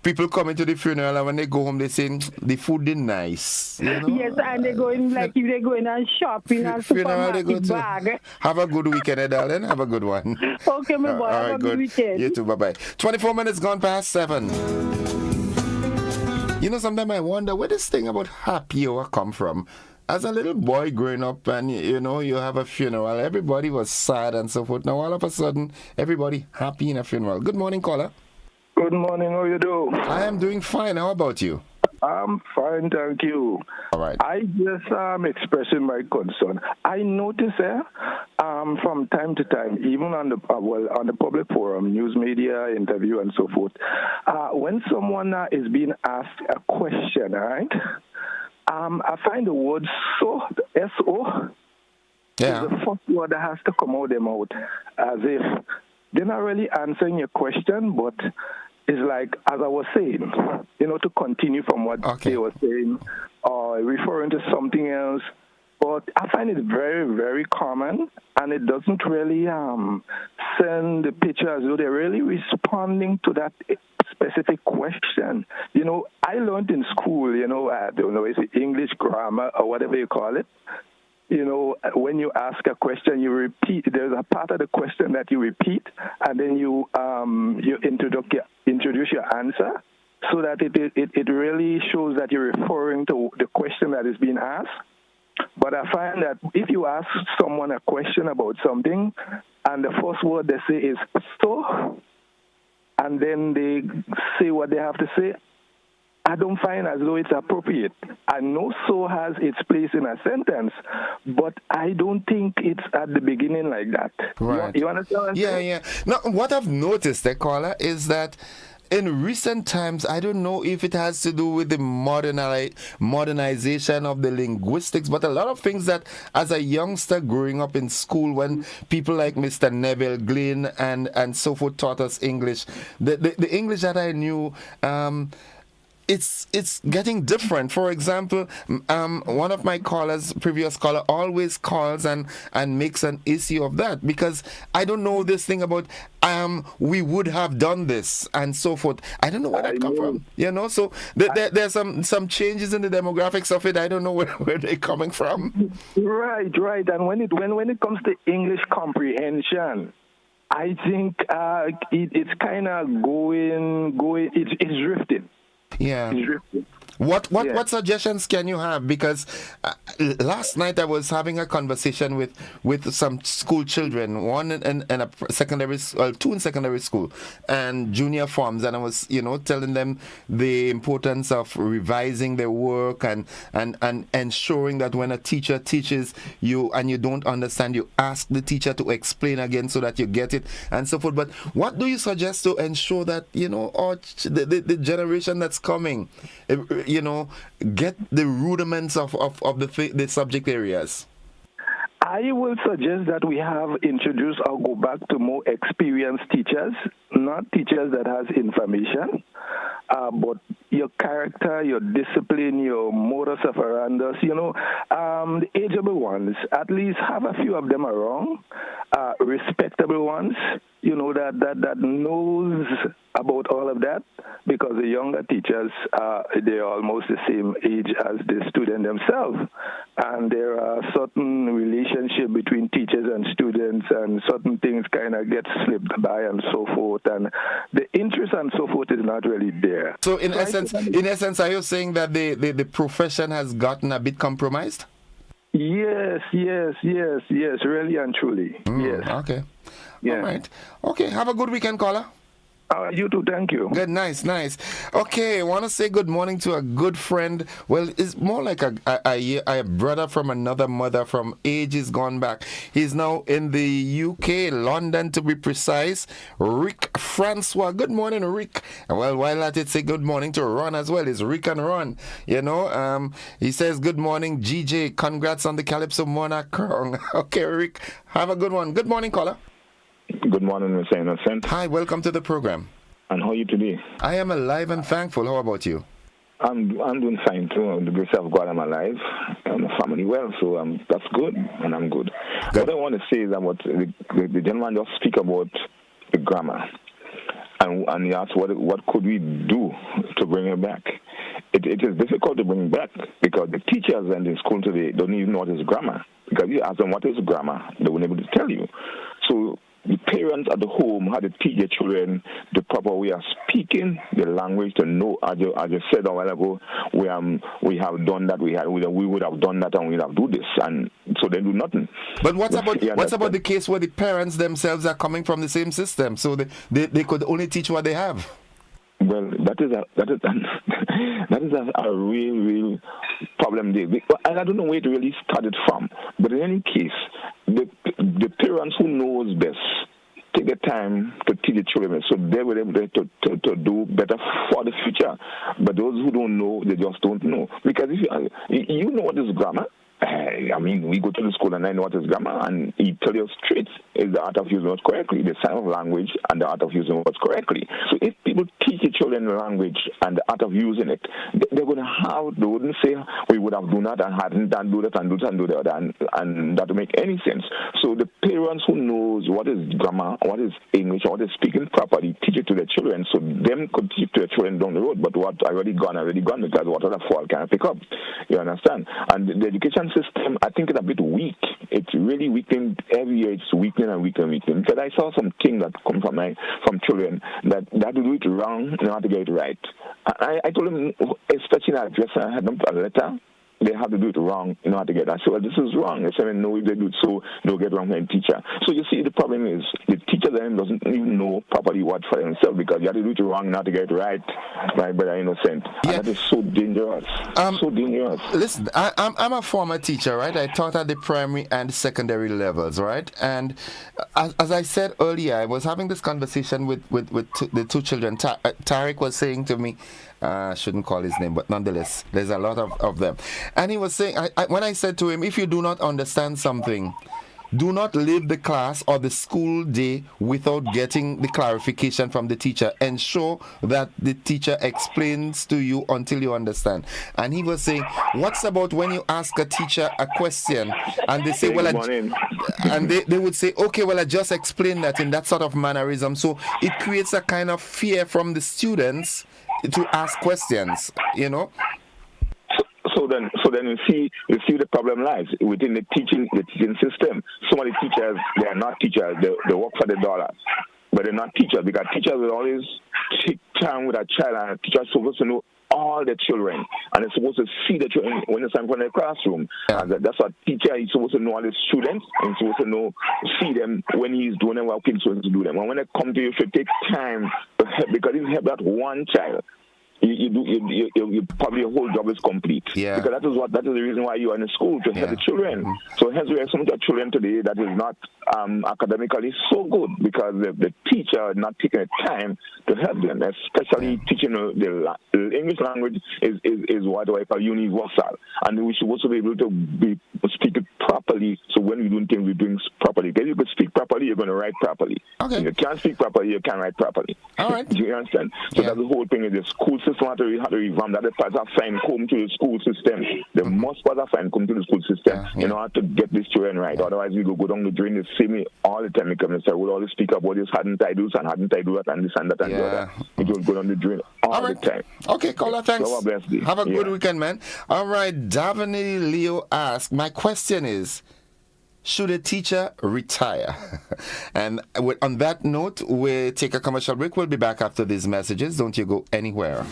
people come into the funeral and when they go home they say the food is nice. You know? Yes, and they go in like if they go in and shopping and funeral they go supermarket bag. to. Have a good weekend, darling. Have a good one. Okay, my boy. Have a good weekend. You too. Bye-bye. 24 minutes gone past 7. You know, sometimes I wonder where this thing about happy hour come from. As a little boy growing up and, you know, you have a funeral, everybody was sad and so forth. Now, all of a sudden, everybody happy in a funeral. Good morning, caller. Good morning. How you do? I am doing fine. How about you? I'm fine, thank you. All right. I just expressing my concern. I notice from time to time, even on the public forum, news media, interview, and so forth, when someone is being asked a question, right? I find the word "so" S-O. Yeah. Is the first word that has to come out of their mouth, as if they're not really answering your question, but it's like, as I was saying, you know, to continue from what they were saying, or referring to something else. But I find it very, very common, and it doesn't really send the picture as though they're really responding to that specific question. You know, I learned in school, you know, I don't know, is it English grammar or whatever you call it? You know, when you ask a question, you repeat. There's a part of the question that you repeat, and then you introduce your answer, so that it really shows that you're referring to the question that is being asked. But I find that if you ask someone a question about something, and the first word they say is "so," and then they say what they have to say, I don't find as though it's appropriate. I know "so" has its place in a sentence, but I don't think it's at the beginning like that. Right. You understand what I'm saying? Yeah. Now, what I've noticed, caller, is that in recent times, I don't know if it has to do with the modernization of the linguistics, but a lot of things that as a youngster growing up in school, when people like Mr. Neville Glynn and so forth taught us English, the English that I knew, it's getting different. For example, one of my callers, previous caller, always calls and makes an issue of that because I don't know this thing about we would have done this and so forth. I don't know where that come from. You know, so there's some changes in the demographics of it. I don't know where they're coming from. Right. And when it comes to English comprehension, I think it's kind of going. It's drifting. Yeah. What suggestions can you have? Because last night I was having a conversation with some school children, one in a secondary, two in secondary school, and junior forms, and I was telling them the importance of revising their work and ensuring that when a teacher teaches you and you don't understand, you ask the teacher to explain again so that you get it and so forth. But what do you suggest to ensure that the generation that's coming, get the rudiments of the subject areas? I will suggest that we have introduced or go back to more experienced teachers, not teachers that has information, but your character, your discipline, your modus operandi, the ageable ones, at least have a few of them around, respectable ones, that knows about all of that, because the younger teachers, they're almost the same age as the student themselves, and there are certain relationship between teachers and students, and certain things kind of get slipped by and so forth, and the interest and so forth is not really there. So in essence, are you saying that the profession has gotten a bit compromised? Yes, really and truly. Yes. Okay. Yeah. All right. Okay, have a good weekend, caller. You too, thank you. Good, nice. Okay, I want to say good morning to a good friend. Well, it's more like a brother from another mother from ages gone back. He's now in the UK, London to be precise. Rick Francois. Good morning, Rick. Well, while at it, say good morning to Ron as well. It's Rick and Ron. He says good morning, GJ. Congrats on the Calypso Monarch crown. Okay, Rick, have a good one. Good morning, caller. Good morning, Mr. Innocent. Hi, welcome to the program. And how are you today? I am alive and thankful. How about you? I'm doing fine too. On the grace of God, I'm alive. My family well, so that's good, and I'm good. What I want to say is about the gentleman just speak about the grammar, and he asked what could we do to bring it back. It is difficult to bring back because the teachers in the school today don't even know what is grammar. Because you ask them what is grammar, they won't be able to tell you. So the parents at the home had to teach their children the proper way of speaking the language to know. As you said a while ago, we have done that. We would have done that, and we would have do this, and so they do nothing. But what's about the case where the parents themselves are coming from the same system, so they could only teach what they have? Well, that is a real problem there. And I don't know where it really started from. But in any case, the parents who knows best take the time to teach the children so they will be able to do better for the future. But those who don't know, they just don't know. Because if you know what is grammar, we go to the school and I know what is grammar, and he tell you straight is the art of using words correctly, the sign of language and the art of using words correctly. So if people teach the children the language and the art of using it, they're going to they wouldn't say we would have done that and hadn't done do that and do that and do that, and that would make any sense. So the parents who knows what is grammar, what is English, or what is speaking properly, teach it to their children, so them could teach it to their children down the road. But what already gone, because what other fault can I pick up? You understand? And the education system, I think it's a bit weak. It's really weakening every year. It's weakening and weakening. Because I saw some things that come from children that do it wrong in order to get it right. I told them, especially in address, I had them a letter. They have to do it wrong in order to get that. So this is wrong. They say, no, if they do it so, they'll get wrong from the teacher. So you see, the problem is the teacher then doesn't even know properly what for himself, because you have to do it wrong in order to get it right. My brother Innocent. Yeah. And that is so dangerous. So dangerous. Listen, I'm a former teacher, right? I taught at the primary and secondary levels, right? And as I said earlier, I was having this conversation with the two children. Tariq was saying to me, I shouldn't call his name, but nonetheless, there's a lot of them. And he was saying, when I said to him, if you do not understand something, do not leave the class or the school day without getting the clarification from the teacher. Ensure that the teacher explains to you until you understand. And he was saying, what's about when you ask a teacher a question and they say, well, and they would say, okay, well, I just explained that in that sort of mannerism. So it creates a kind of fear from the students to ask questions, you know. So then you see the problem lies within the teaching system. Some of the teachers, they are not teachers. They work for the dollar, but they're not teachers, because teachers will always take time with a child, and a teacher is supposed to know all the children, and they're supposed to see the children when they stand in the classroom. That's what teacher is supposed to know all the students, and he's supposed to see them when he's doing them, what he's supposed to do them. And when they come to you, you should take time to help, because if you help that one child, you probably your whole job is complete. Yeah. Because that is the reason why you are in the school, to help the children. So hence we have some of the children today that is not academically so good, because the teacher is not taking the time to help them, especially teaching the English language is what I call universal, and we should also be able to speak it properly. So when we do things, we do things properly. Because you can speak properly, you're going to write properly. Okay. If you can't speak properly, you can't write properly. All right. Do you understand? So that's the whole thing. Is the school system have to revamp. That the parts are fine come to the school system. The most parts are fine come to the school system. You know how to get these children right. Otherwise, we go down the drain the same all the time. We come and say, we'll always speak about this, hadn't I do and hadn't I do that and this and that and the other. It will go down the drain all the time. Okay, caller, thanks. Have a blessed day. Have a good weekend, man. All right, Davini Leo asked, my question is, should a teacher retire? And on that note, we'll take a commercial break. We'll be back after these messages. Don't you go anywhere.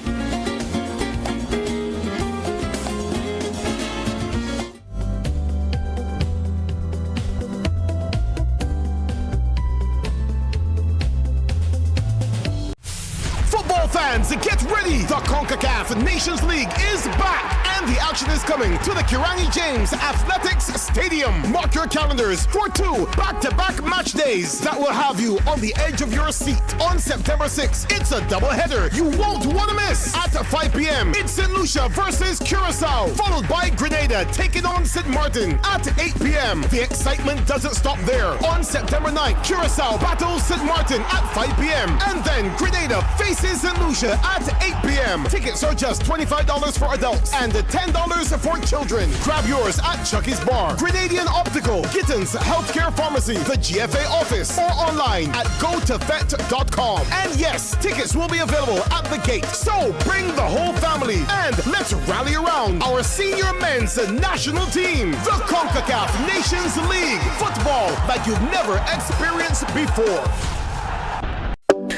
Football fans, get ready! The CONCACAF Nations League is back, and the action is coming to the Kirani James Athletics Stadium. Mark your calendars for 2 back-to-back match days that will have you on the edge of your seat. On September 6th, it's a doubleheader you won't want to miss. At 5 p.m., it's St. Lucia versus Curacao, followed by Grenada taking on St. Martin at 8 p.m. The excitement doesn't stop there. On September 9th, Curacao battles St. Martin at 5 p.m. And then Grenada faces St. Lucia at 8 p.m. Tickets are just $25 for adults and $10 for children. Grab yours at Chucky's Bar, Grenadian Optical, Gittins Healthcare Pharmacy, the GFA office, or online at gotofet.com. And yes, tickets will be available at the gate. So bring the whole family and let's rally around our senior men's national team. The CONCACAF Nations League. Football like you've never experienced before.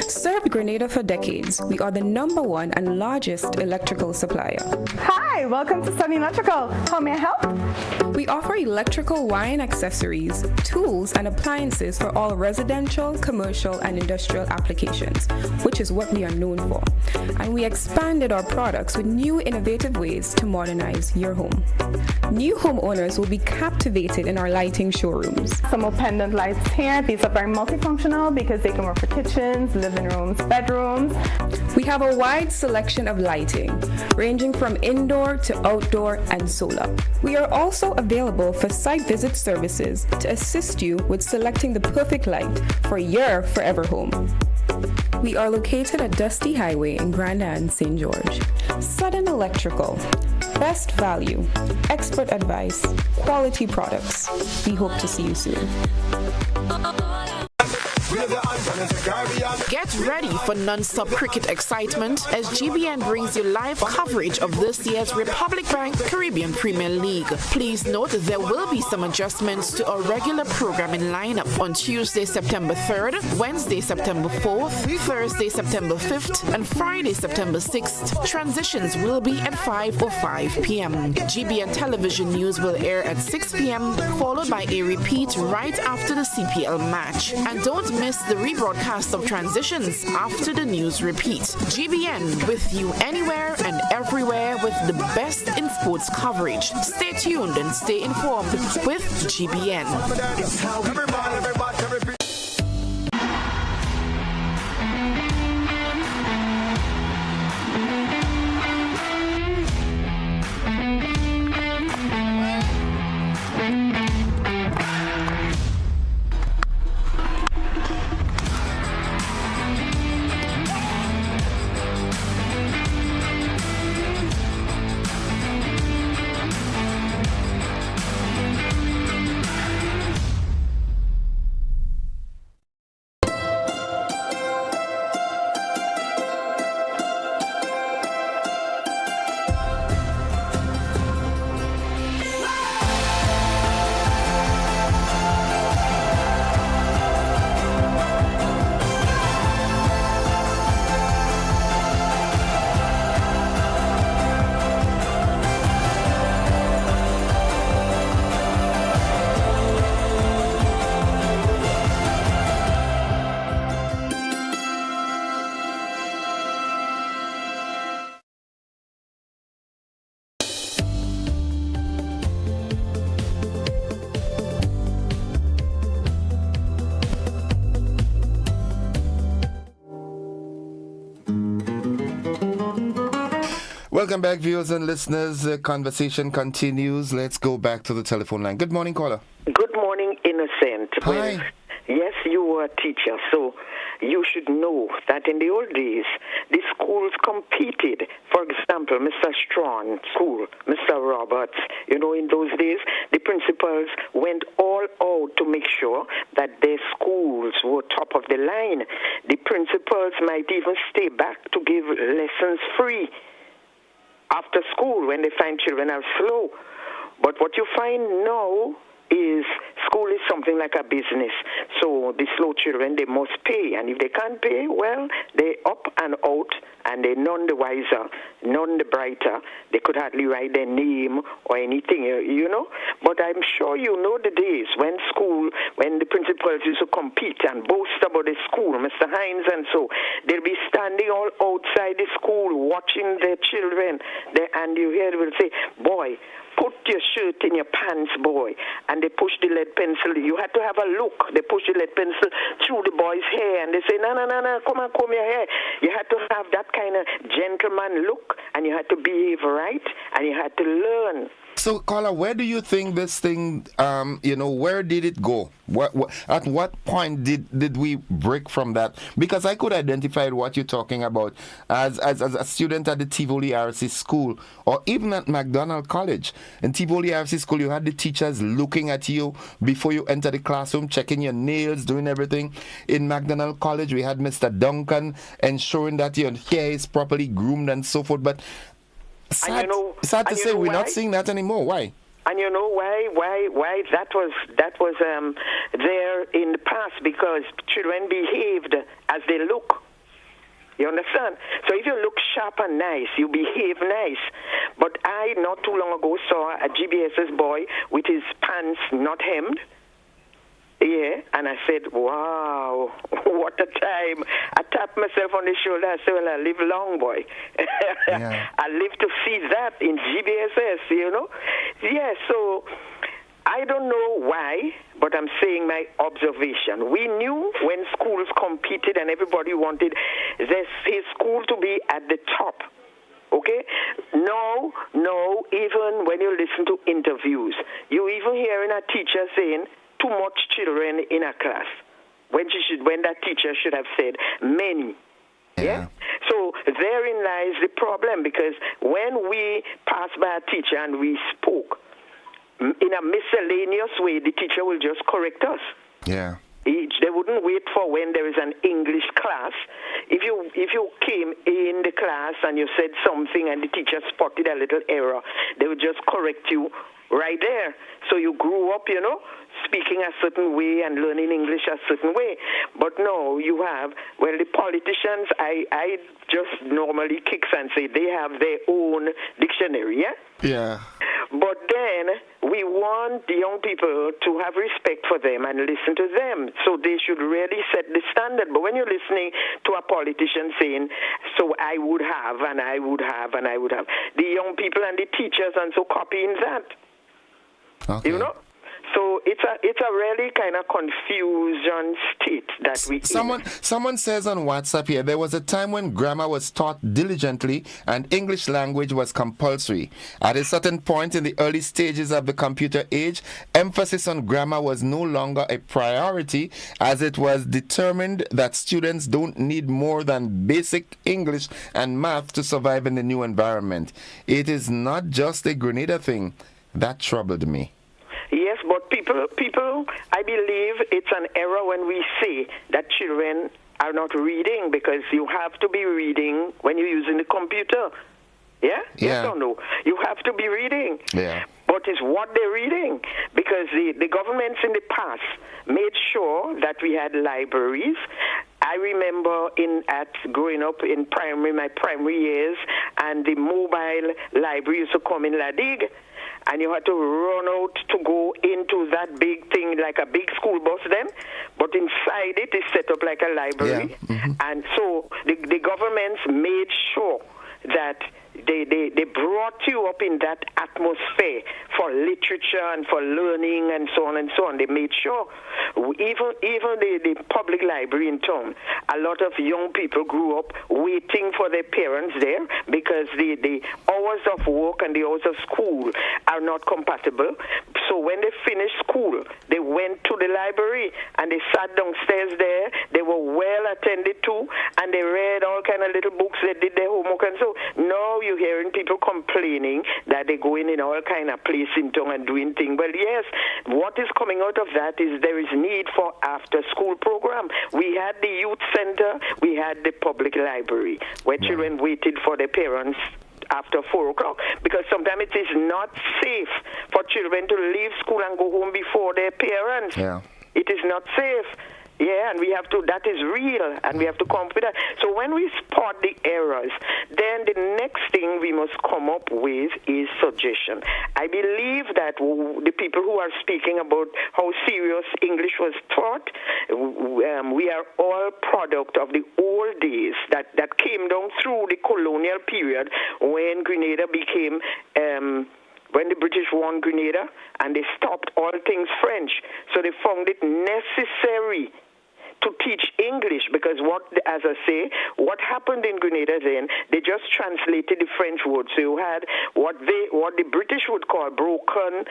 Served Grenada for decades. We are the #1 and largest electrical supplier. Hi, welcome to Sunny Electrical. How may I help? We offer electrical wiring accessories, tools, and appliances for all residential, commercial, and industrial applications, which is what we are known for. And we expanded our products with new innovative ways to modernize your home. New homeowners will be captivated in our lighting showrooms. Some more pendant lights here. These are very multifunctional because they can work for kitchens, living rooms, bedrooms. We have a wide selection of lighting, ranging from indoor to outdoor and solar. We are also available for site visit services to assist you with selecting the perfect light for your forever home. We are located at Dusty Highway in Grenada and St. George. Sudden Electrical. Best value, expert advice, quality products. We hope to see you soon. Get ready for non-stop cricket excitement as GBN brings you live coverage of this year's Republic Bank Caribbean Premier League. Please note there will be some adjustments to our regular programming lineup on Tuesday, September 3rd, Wednesday, September 4th, Thursday, September 5th, and Friday, September 6th. Transitions will be at 5:05 p.m. GBN television news will air at 6 p.m., followed by a repeat right after the CPL match. And don't miss the rebroadcast of transitions after the news repeat. GBN with you anywhere and everywhere with the best in sports coverage. Stay tuned and stay informed with GBN. Welcome back, viewers and listeners. The conversation continues. Let's go back to the telephone line. Good morning, caller. Good morning, Innocent. Hi. Well, yes, you were a teacher, so you should know that in the old days, the schools competed. For example, Mr. Strawn School, Mr. Roberts, in those days, the principals went all out to make sure that their schools were top of the line. The principals might even stay back to give lessons free after school when they find children are slow. But what you find now is school is something like a business. So the slow children, they must pay. And if they can't pay, well, they up and out, and they're none the wiser, none the brighter. They could hardly write their name or anything, But I'm sure you know the days when the principals used to compete and boast about the school, Mr. Hines and so, they'll be standing all outside the school watching their children. And you hear them say, boy, put your shirt in your pants, boy. And they push the lead pencil. You had to have a look. They push the lead pencil through the boy's hair. And they say, no, come on, comb your hair. You had to have that kind of gentleman look. And you had to behave right. And you had to learn. So, caller, where do you think this thing, where did it go? At what point did we break from that? Because I could identify what you're talking about as a student at the Tivoli RC school or even at McDonald College. In Tivoli RC school, you had the teachers looking at you before you enter the classroom, checking your nails, doing everything. In McDonald College, we had Mr. Duncan ensuring that your hair is properly groomed and so forth. But sad to say, we're not seeing that anymore. Why? And you know why that was there in the past, because children behaved as they look. You understand? So if you look sharp and nice, you behave nice. But I, not too long ago, saw a GBS's boy with his pants not hemmed. Yeah, and I said, wow, what a time. I tapped myself on the shoulder. I said, well, I live long, boy. Yeah. I live to see that in GBSS, Yeah, so I don't know why, but I'm saying my observation. We knew when schools competed and everybody wanted his school to be at the top. Okay? No, even when you listen to interviews, you even hearing a teacher saying, too much children in a class, when that teacher should have said many. Yeah. So therein lies the problem, because when we pass by a teacher and we spoke in a miscellaneous way, the teacher will just correct us. Yeah. They wouldn't wait for when there is an English class. If you came in the class and you said something and the teacher spotted a little error, they would just correct you right there. So you grew up, speaking a certain way and learning English a certain way. But no, you have, the politicians, I just normally kicks and say they have their own dictionary, yeah? Yeah. But then we want the young people to have respect for them and listen to them. So they should really set the standard. But when you're listening to a politician saying, so I would have, and I would have, and I would have, the young people and the teachers and so copying that. Okay. So it's a really kind of confusion state that we Someone says on WhatsApp here, there was a time when grammar was taught diligently and English language was compulsory. At a certain point in the early stages of the computer age, emphasis on grammar was no longer a priority, as it was determined that students don't need more than basic English and math to survive in the new environment. It is not just a Grenada thing. That troubled me. Yes, but people, I believe it's an error when we say that children are not reading, because you have to be reading when you're using the computer. Yeah? Yes or no? You have to be reading. Yeah. But it's what they're reading, because the governments in the past made sure that we had libraries. I remember growing up in my primary years, and the mobile library used to come in La Digue. And you had to run out to go into that big thing, like a big school bus then. But inside it is set up like a library. Yeah. Mm-hmm. And so the governments made sure that they brought you up in that atmosphere for literature and for learning and so on and so on. They made sure, even the public library in town, a lot of young people grew up waiting for their parents there because the hours of work and the hours of school are not compatible. So when they finished school, they went to the library and they sat downstairs there. They were well attended to, and they read all kind of little books. They did their homework, and so now you're hearing people complaining that they're going in all kind of places in town and doing things. Well, yes, what is coming out of that is there is need for after-school program. We had the youth center, we had the public library, where children waited for their parents after 4 o'clock, because sometimes it is not safe for children to leave school and go home before their parents. Yeah. It is not safe. Yeah, and we have to, that is real, and we have to come up with that. So when we spot the errors, then the next thing we must come up with is suggestion. I believe that the people who are speaking about how serious English was taught, we are all product of the old days that came down through the colonial period when Grenada became... when the British won Grenada and they stopped all things French. So they found it necessary to teach English because as I say, what happened in Grenada then, they just translated the French words. So you had what the British would call broken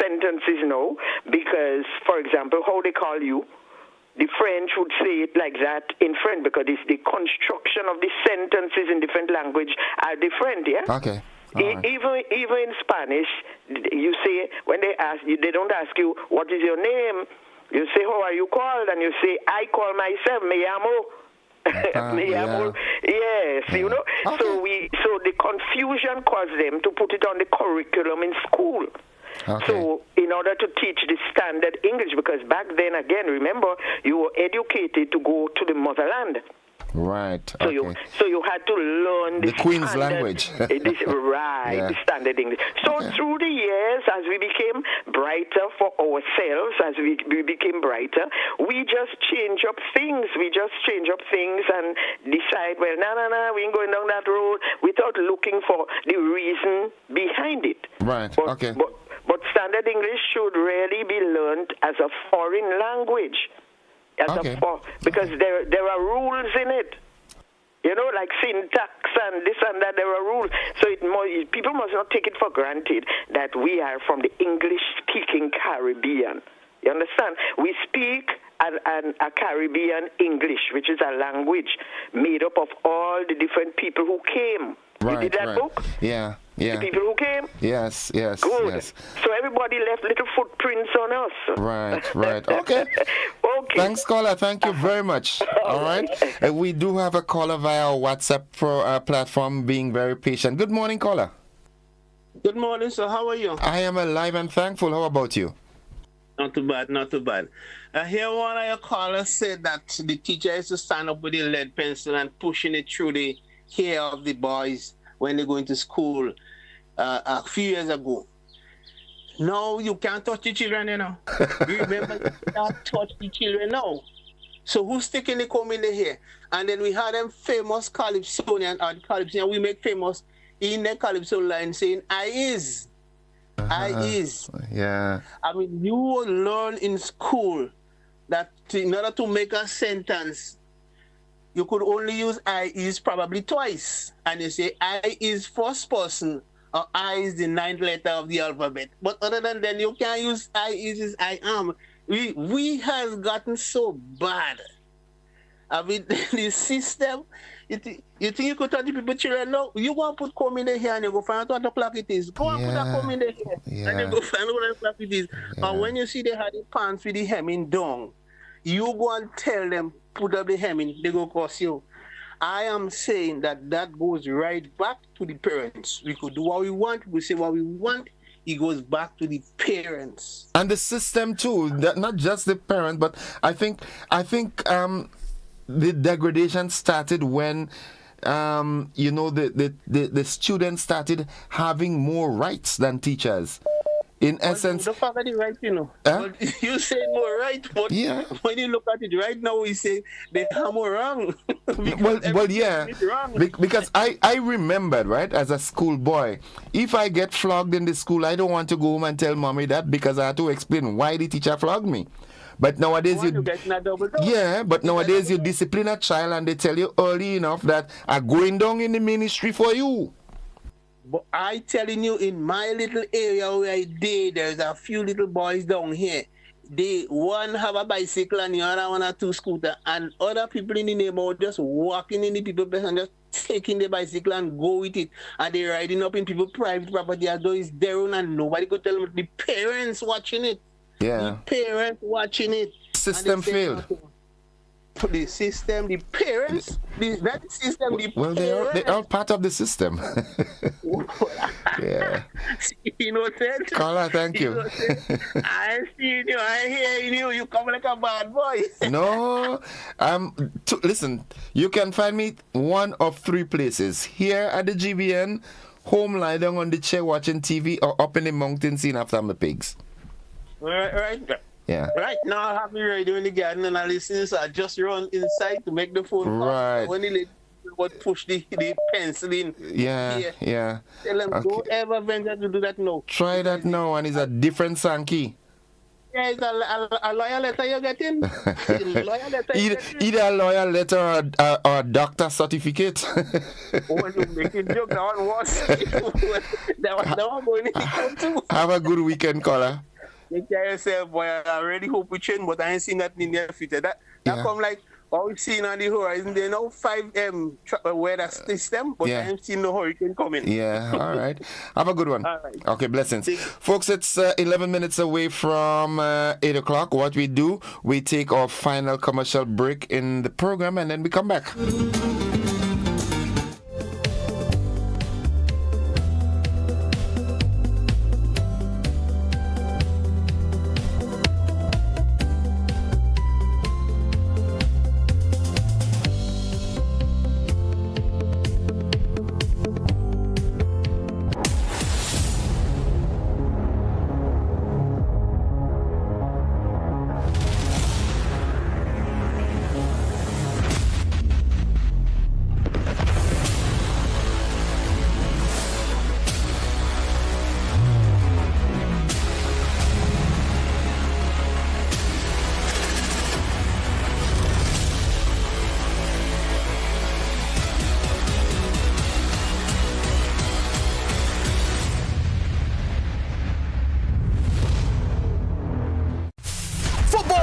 sentences now, because, for example, how they call you, the French would say it like that in French because it's the construction of the sentences in different language are different, yeah? Okay. Right. Even in Spanish, you say, when they ask you, they don't ask you, what is your name? You say, how are you called? And you say, I call myself, me llamo. Me llamo. Yes, you know. Okay. So the confusion caused them to put it on the curriculum in school. Okay. So in order to teach the standard English, because back then, again, remember, you were educated to go to the motherland. Right. So okay. you had to learn the Queen's language. The standard English. So through the years, as we became brighter for ourselves, as we became brighter, we just change up things. We just change up things and decide, well, no, we ain't going down that road without looking for the reason behind it. Right. But standard English should really be learned as a foreign language. Because there are rules in it, you know, like syntax and this and that. There are rules, so people must not take it for granted that we are from the English-speaking Caribbean. You understand? We speak a Caribbean English, which is a language made up of all the different people who came. Right, you did that book? Yeah. The people who came? Yes. Good. Yes. So everybody left little footprints on us. Right. Okay. Thanks, caller. Thank you very much. All right. We do have a caller via our WhatsApp platform being very patient. Good morning, caller. Good morning, sir. How are you? I am alive and thankful. How about you? Not too bad. I hear one of your callers said that the teacher is to stand up with the lead pencil and pushing it through the hair of the boys when they go into school a few years ago. No, you can't touch the children, you know. Remember, you can't touch the children now. So who's sticking the comb in the hair? And then we had them famous Calypsonian, we make famous in the Calypso line saying, I is. Yeah. I mean, you will learn in school that in order to make a sentence, you could only use I is probably twice. And you say I is first person or I is the 9th letter of the alphabet. But other than that, you can't use I is I am. We have gotten so bad. I mean, the system, you think you could tell the people, children, no, you want to put comb in the hair and you go find out what o'clock it is. Go and put that comb in the hair and you go find out what o'clock it is. And when you see they had the pants with the hemming down, you go and tell them, put up the hemming, they go cross you. I am saying that goes right back to the parents. We could do what we want, we say what we want, it goes back to the parents. And the system too, not just the parent, but I think the degradation started when the students started having more rights than teachers. In essence, the fact that you're right, But you say more right, but when you look at it right now, we say they are more wrong. well, yeah, because I remembered, right, as a schoolboy, if I get flogged in the school, I don't want to go home and tell mommy that because I have to explain why the teacher flogged me. But nowadays nowadays you discipline a child and they tell you early enough that I'm going down in the ministry for you. But I telling you, in my little area where I did, there's a few little boys down here. One have a bicycle and the other one have 2 scooters, and other people in the neighborhood just walking in the people's place and just taking the bicycle and go with it, and they riding up in people's private property as though it's their own, and nobody could tell them. The parents watching it. Yeah. The parents watching it. System failed. The system, the parents, that system, the well, they're all part of the system. Yeah. You know what I'm saying? Carla, thank you. I see you, I hear you. You come like a bad boy. No, listen. You can find me one of 3 places: here at the GBN, home lying down on the chair watching TV, or up in the mountain seeing after my pigs. Right. Yeah. Right now, I have me radio in the garden and I listen, so I just run inside to make the phone call. Right. When the lady would push the pencil in. Yeah. Tell them, don't ever venture to do that now. Try that now, and it's a different Sankey. Yeah, it's a lawyer letter you're getting. Either a lawyer letter or a doctor certificate. When you make a joke, that one was. That one going to too. Have a good weekend, caller. You tell yourself, boy, I really hope we change, but I ain't seen that in the future. That come like what we've seen on the horizon. There now 5 weather system, but I ain't seen no hurricane coming. Yeah, all right. Have a good one. All right. Okay, blessings. Folks, it's 11 minutes away from 8 o'clock. What we do, we take our final commercial break in the program, and then we come back.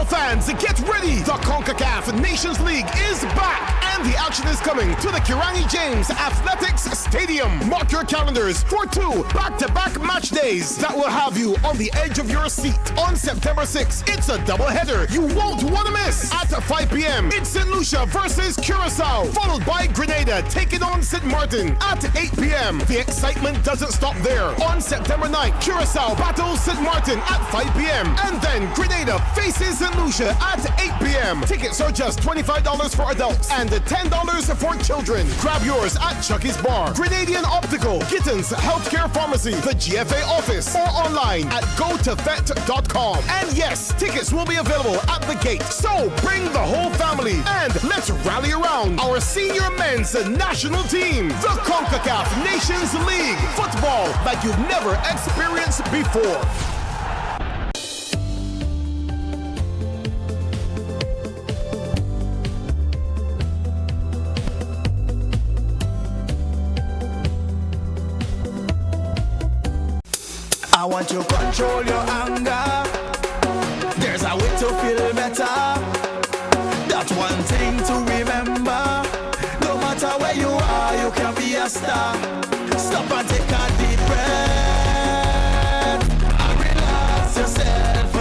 Fans, get ready! The CONCACAF Nations League is back, and the action is coming to the Kirani James Athletics Stadium. Mark your calendars for 2 back-to-back match days that will have you on the edge of your seat. On September 6th, it's a doubleheader you won't want to miss. At 5 p.m., it's St. Lucia versus Curacao, followed by Grenada taking on St. Martin at 8 p.m. The excitement doesn't stop there. On September 9th, Curacao battles St. Martin at 5 p.m. and then Grenada faces St. Lucia at 8 p.m. Tickets are just $25 for adults and $10 for children. Grab yours at Chucky's Bar, Grenadian Optical, Gittins Healthcare Pharmacy, the GFA office, or online at gotofet.com. And yes, tickets will be available at the gate. So bring the whole family and let's rally around our senior men's national team. The CONCACAF Nations League. Football like you've never experienced before. I want to control your anger. There's a way to feel better. That's one thing to remember. No matter where you are, you can be a star. Stop and take a deep breath and relax yourself.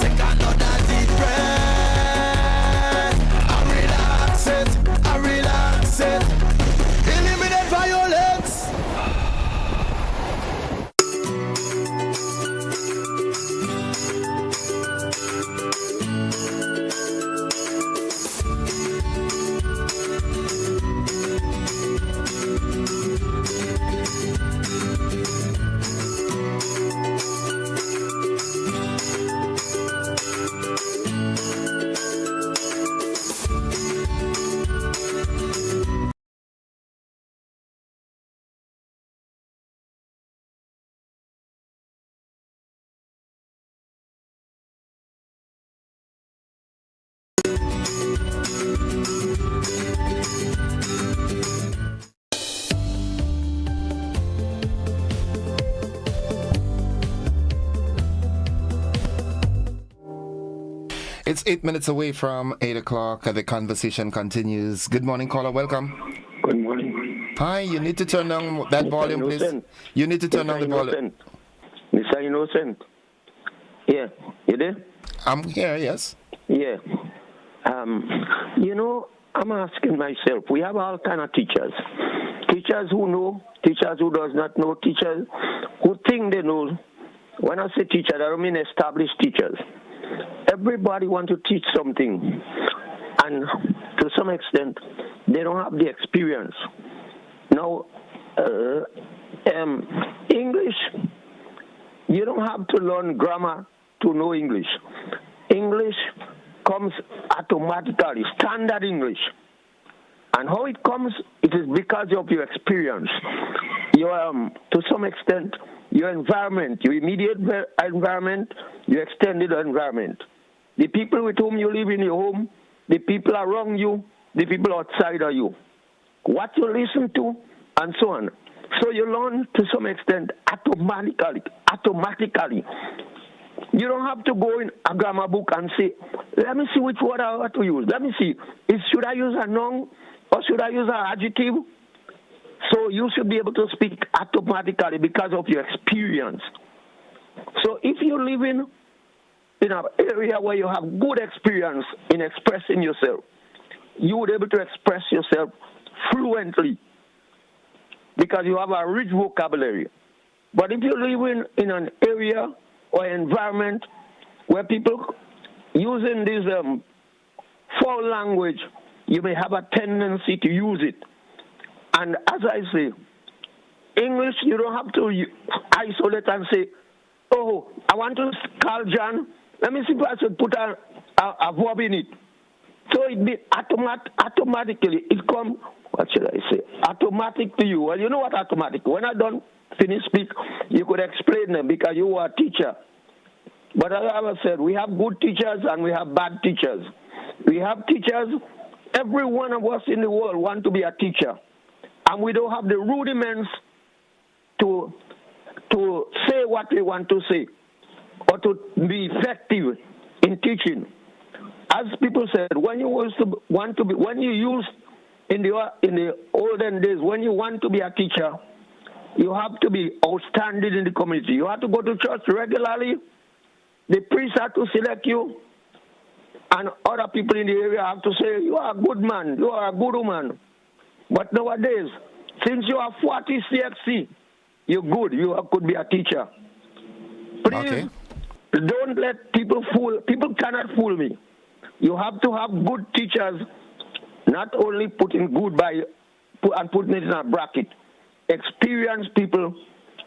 Take another deep breath and relax it, and relax it. Eliminate violence. 8 minutes away from 8 o'clock. The conversation continues. Good morning, caller. Welcome. Good morning. Hi, you need to turn down that volume, please. You need to turn down the volume. Mr. Innocent. Yeah, you there? I'm here, yes. Yeah. I'm asking myself, we have all kind of teachers. Teachers who know, teachers who does not know, teachers who think they know. When I say teacher, I don't mean established teachers. Everybody want to teach something. And to some extent, they don't have the experience. Now, English, you don't have to learn grammar to know English. English comes automatically, standard English. And how it comes, it is because of your experience. Your, to some extent, your environment, your immediate environment, your extended environment. The people with whom you live in your home, the people around you, the people outside of you. What you listen to, and so on. So you learn to some extent automatically. You don't have to go in a grammar book and say, let me see which word I have to use. Let me see, should I use a noun or should I use an adjective? So you should be able to speak automatically because of your experience. So if you live in an area where you have good experience in expressing yourself, you would be able to express yourself fluently because you have a rich vocabulary. But if you live in an area or environment where people using this foul language, you may have a tendency to use it. And as I say, English, you don't have to isolate and say, oh, I want to call John. Let me see if I should put a verb in it. So it be automatically, it come, what should I say, automatic to you. Well, you know what automatic? When I don't finish speak, you could explain them because you are a teacher. But as I said, we have good teachers and we have bad teachers. We have teachers, every one of us in the world want to be a teacher. And we don't have the rudiments to say what we want to say or to be effective in teaching. As people said, when you used in the olden days, when you want to be a teacher, you have to be outstanding in the community. You have to go to church regularly. The priest have to select you, and other people in the area have to say, you are a good man, you are a good woman. But nowadays, since you are 40 CXC, you're good. You could be a teacher. Please don't let people fool. People cannot fool me. You have to have good teachers, not only putting good by and putting it in a bracket. Experienced people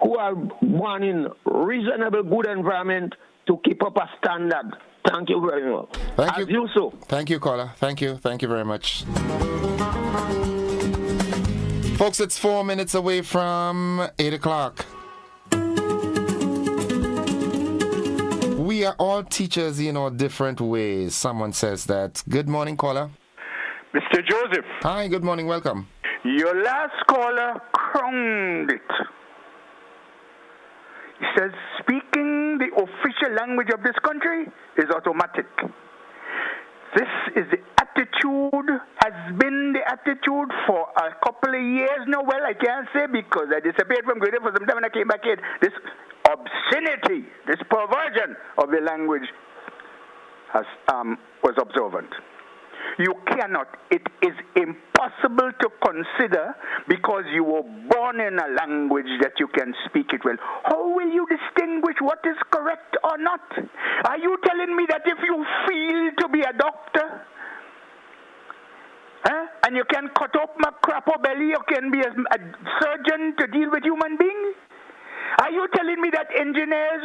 who are born in reasonable good environment to keep up a standard. Thank you very much. Thank you. Thank you, caller. Thank you. Thank you very much. Folks, it's 4 minutes away from 8 o'clock. We are all teachers in our different ways. Someone says that. Good morning, caller. Mr. Joseph. Hi, good morning. Welcome. Your last caller crowned it. He says, speaking the official language of this country is automatic. This is the attitude, has been the attitude for a couple of years now. Well, I can't say because I disappeared from Grenada for some time and I came back in. This obscenity, this perversion of the language was observant. You cannot, it is impossible to consider because you were born in a language that you can speak it well. How will you distinguish what is correct or not? Are you telling me that if you feel to be a doctor, and you can cut up my crap or belly, you can be a surgeon to deal with human beings? Are you telling me that engineers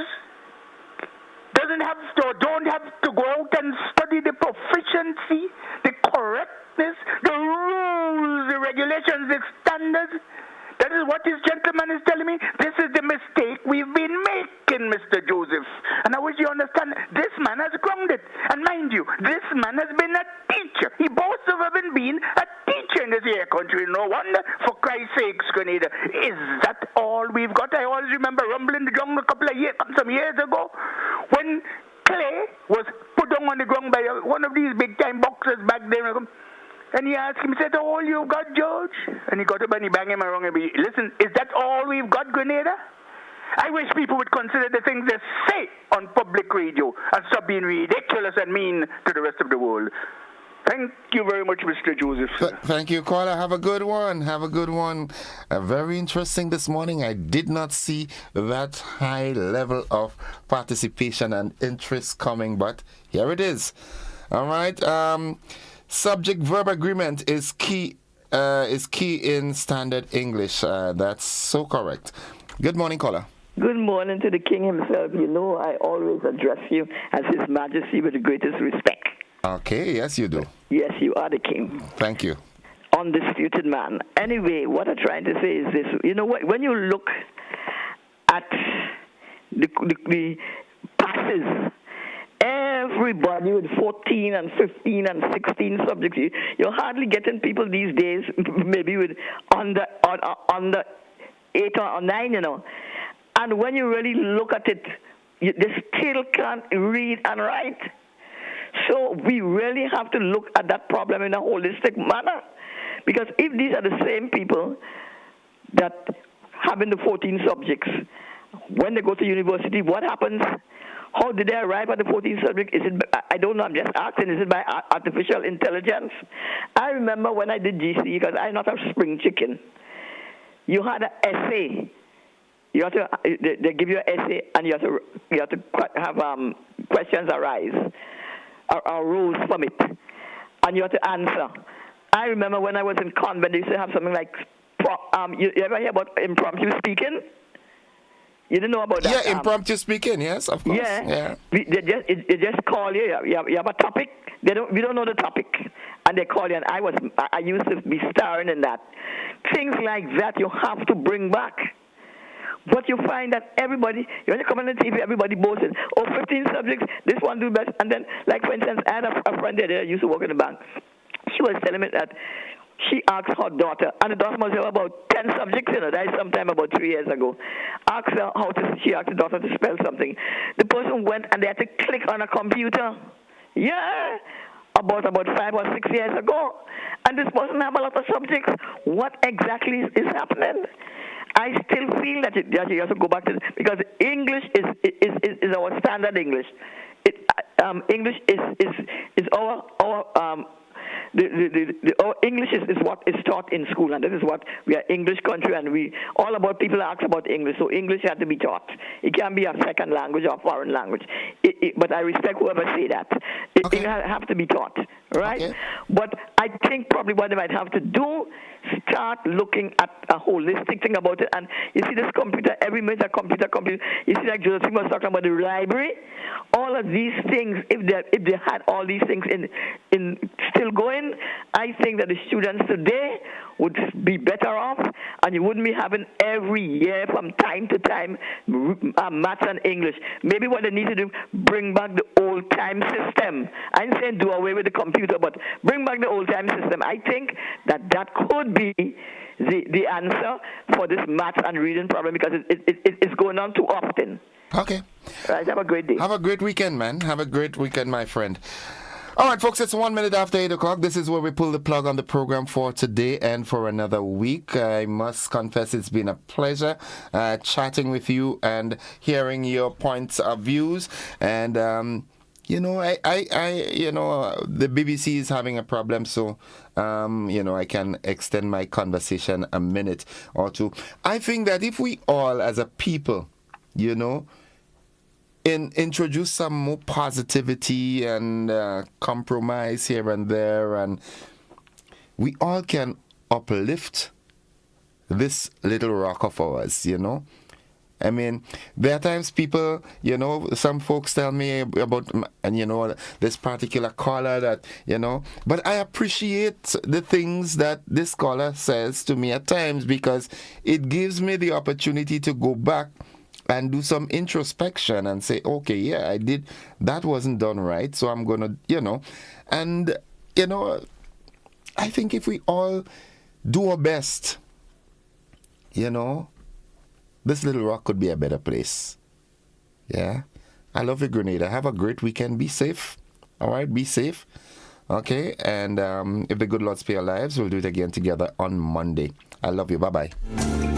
don't have to go out and study the proficiency, the correctness, the rules, the regulations, the standards? That is what this gentleman is telling me. This is the mistake we've been making, Mr. Joseph. And I wish you understand, this man has grounded. And mind you, this man has been a teacher. He boasts of having been a teacher in this here country. No wonder, for Christ's sakes, Grenada. Is that all we've got? I always remember rumbling the jungle some years ago when clay was put on on the ground by one of these big time boxers back there. And he asked him, he said, all you've got, George? And he got up and he banged him around and he, listen, is that all we've got, Grenada? I wish people would consider the things they say on public radio and stop being ridiculous and mean to the rest of the world. Thank you very much, Mr. Joseph. Thank you, caller. Have a good one. Have a good one. Very interesting this morning. I did not see that high level of participation and interest coming, but here it is. All right. Subject verb agreement is key in standard English. That's so correct. Good morning, caller. Good morning to the king himself. You know, I always address you as His Majesty with the greatest respect. Okay, yes, you do. Yes, you are the king. Thank you. Undisputed man. Anyway, what I'm trying to say is this. You know what? When you look at the passes, everybody with 14 and 15 and 16 subjects, you're hardly getting people these days, maybe with under 8 or 9, you know. And when you really look at it, they still can't read and write. So we really have to look at that problem in a holistic manner. Because if these are the same people that having the 14 subjects, when they go to university, what happens? How did they arrive at the 14 subject? Is it? I don't know. I'm just asking. Is it by artificial intelligence? I remember when I did GC, because I'm not a spring chicken. You had an essay. You have to. They give you an essay, and you have to have questions arise, arose from it, and you have to answer. I remember when I was in convent, they used to have something like, you ever hear about impromptu speaking? You didn't know about that? Yeah, impromptu speaking, yes, of course. Yeah. They just call you. You have a topic. We don't know the topic, and they call you. And I used to be starring in that. Things like that you have to bring back. But you find that everybody, when you come on the TV, everybody boasts, 15 subjects, this one do best. And then, like for instance, I had a friend there that used to work in the bank. She was telling me that she asked her daughter, and the daughter must have about 10 subjects, you know, that is sometime about 3 years ago. She asked the daughter to spell something. The person went and they had to click on a computer. Yeah, about 5 or 6 years ago. And this person have a lot of subjects. What exactly is happening? I still feel that you have to go back to, because English is our standard English. English is our English is what is taught in school, and this is what we are English country, and we all about people ask about English, so English has to be taught. It can't be a second language or foreign language. But I respect whoever say that. It have to be taught, right? Okay. But I think probably what they might have to do, start looking at a holistic thing about it. And you see this computer, every minute a computer. You see like Josephine was talking about the library. All of these things, if they had all these things in still going, I think that the students today would be better off, and you wouldn't be having every year from time to time maths and English. Maybe what they need to do, bring back the old time system. I'm saying do away with the computer, but bring back the old time system. I think that could be the answer for this maths and reading problem, because it's going on too often. Okay. Right, have a great day. Have a great weekend, man. Have a great weekend, my friend. All right, folks, it's 1 minute after 8 o'clock. This is where we pull the plug on the program for today and for another week. I must confess it's been a pleasure chatting with you and hearing your points of views. And, the BBC is having a problem, so, I can extend my conversation a minute or two. I think that if we all, as a people, introduce some more positivity and compromise here and there, and we all can uplift this little rock of ours, I mean, there are times people, some folks tell me about, and this particular caller that, but I appreciate the things that this caller says to me at times, because it gives me the opportunity to go back and do some introspection and say, okay, yeah, I did, that wasn't done right, so I'm gonna, and, I think if we all do our best, this little rock could be a better place. Yeah. I love you, Grenada. Have a great weekend. Be safe. All right, be safe. Okay, and if the good Lord spare our lives, we'll do it again together on Monday. I love you. Bye-bye.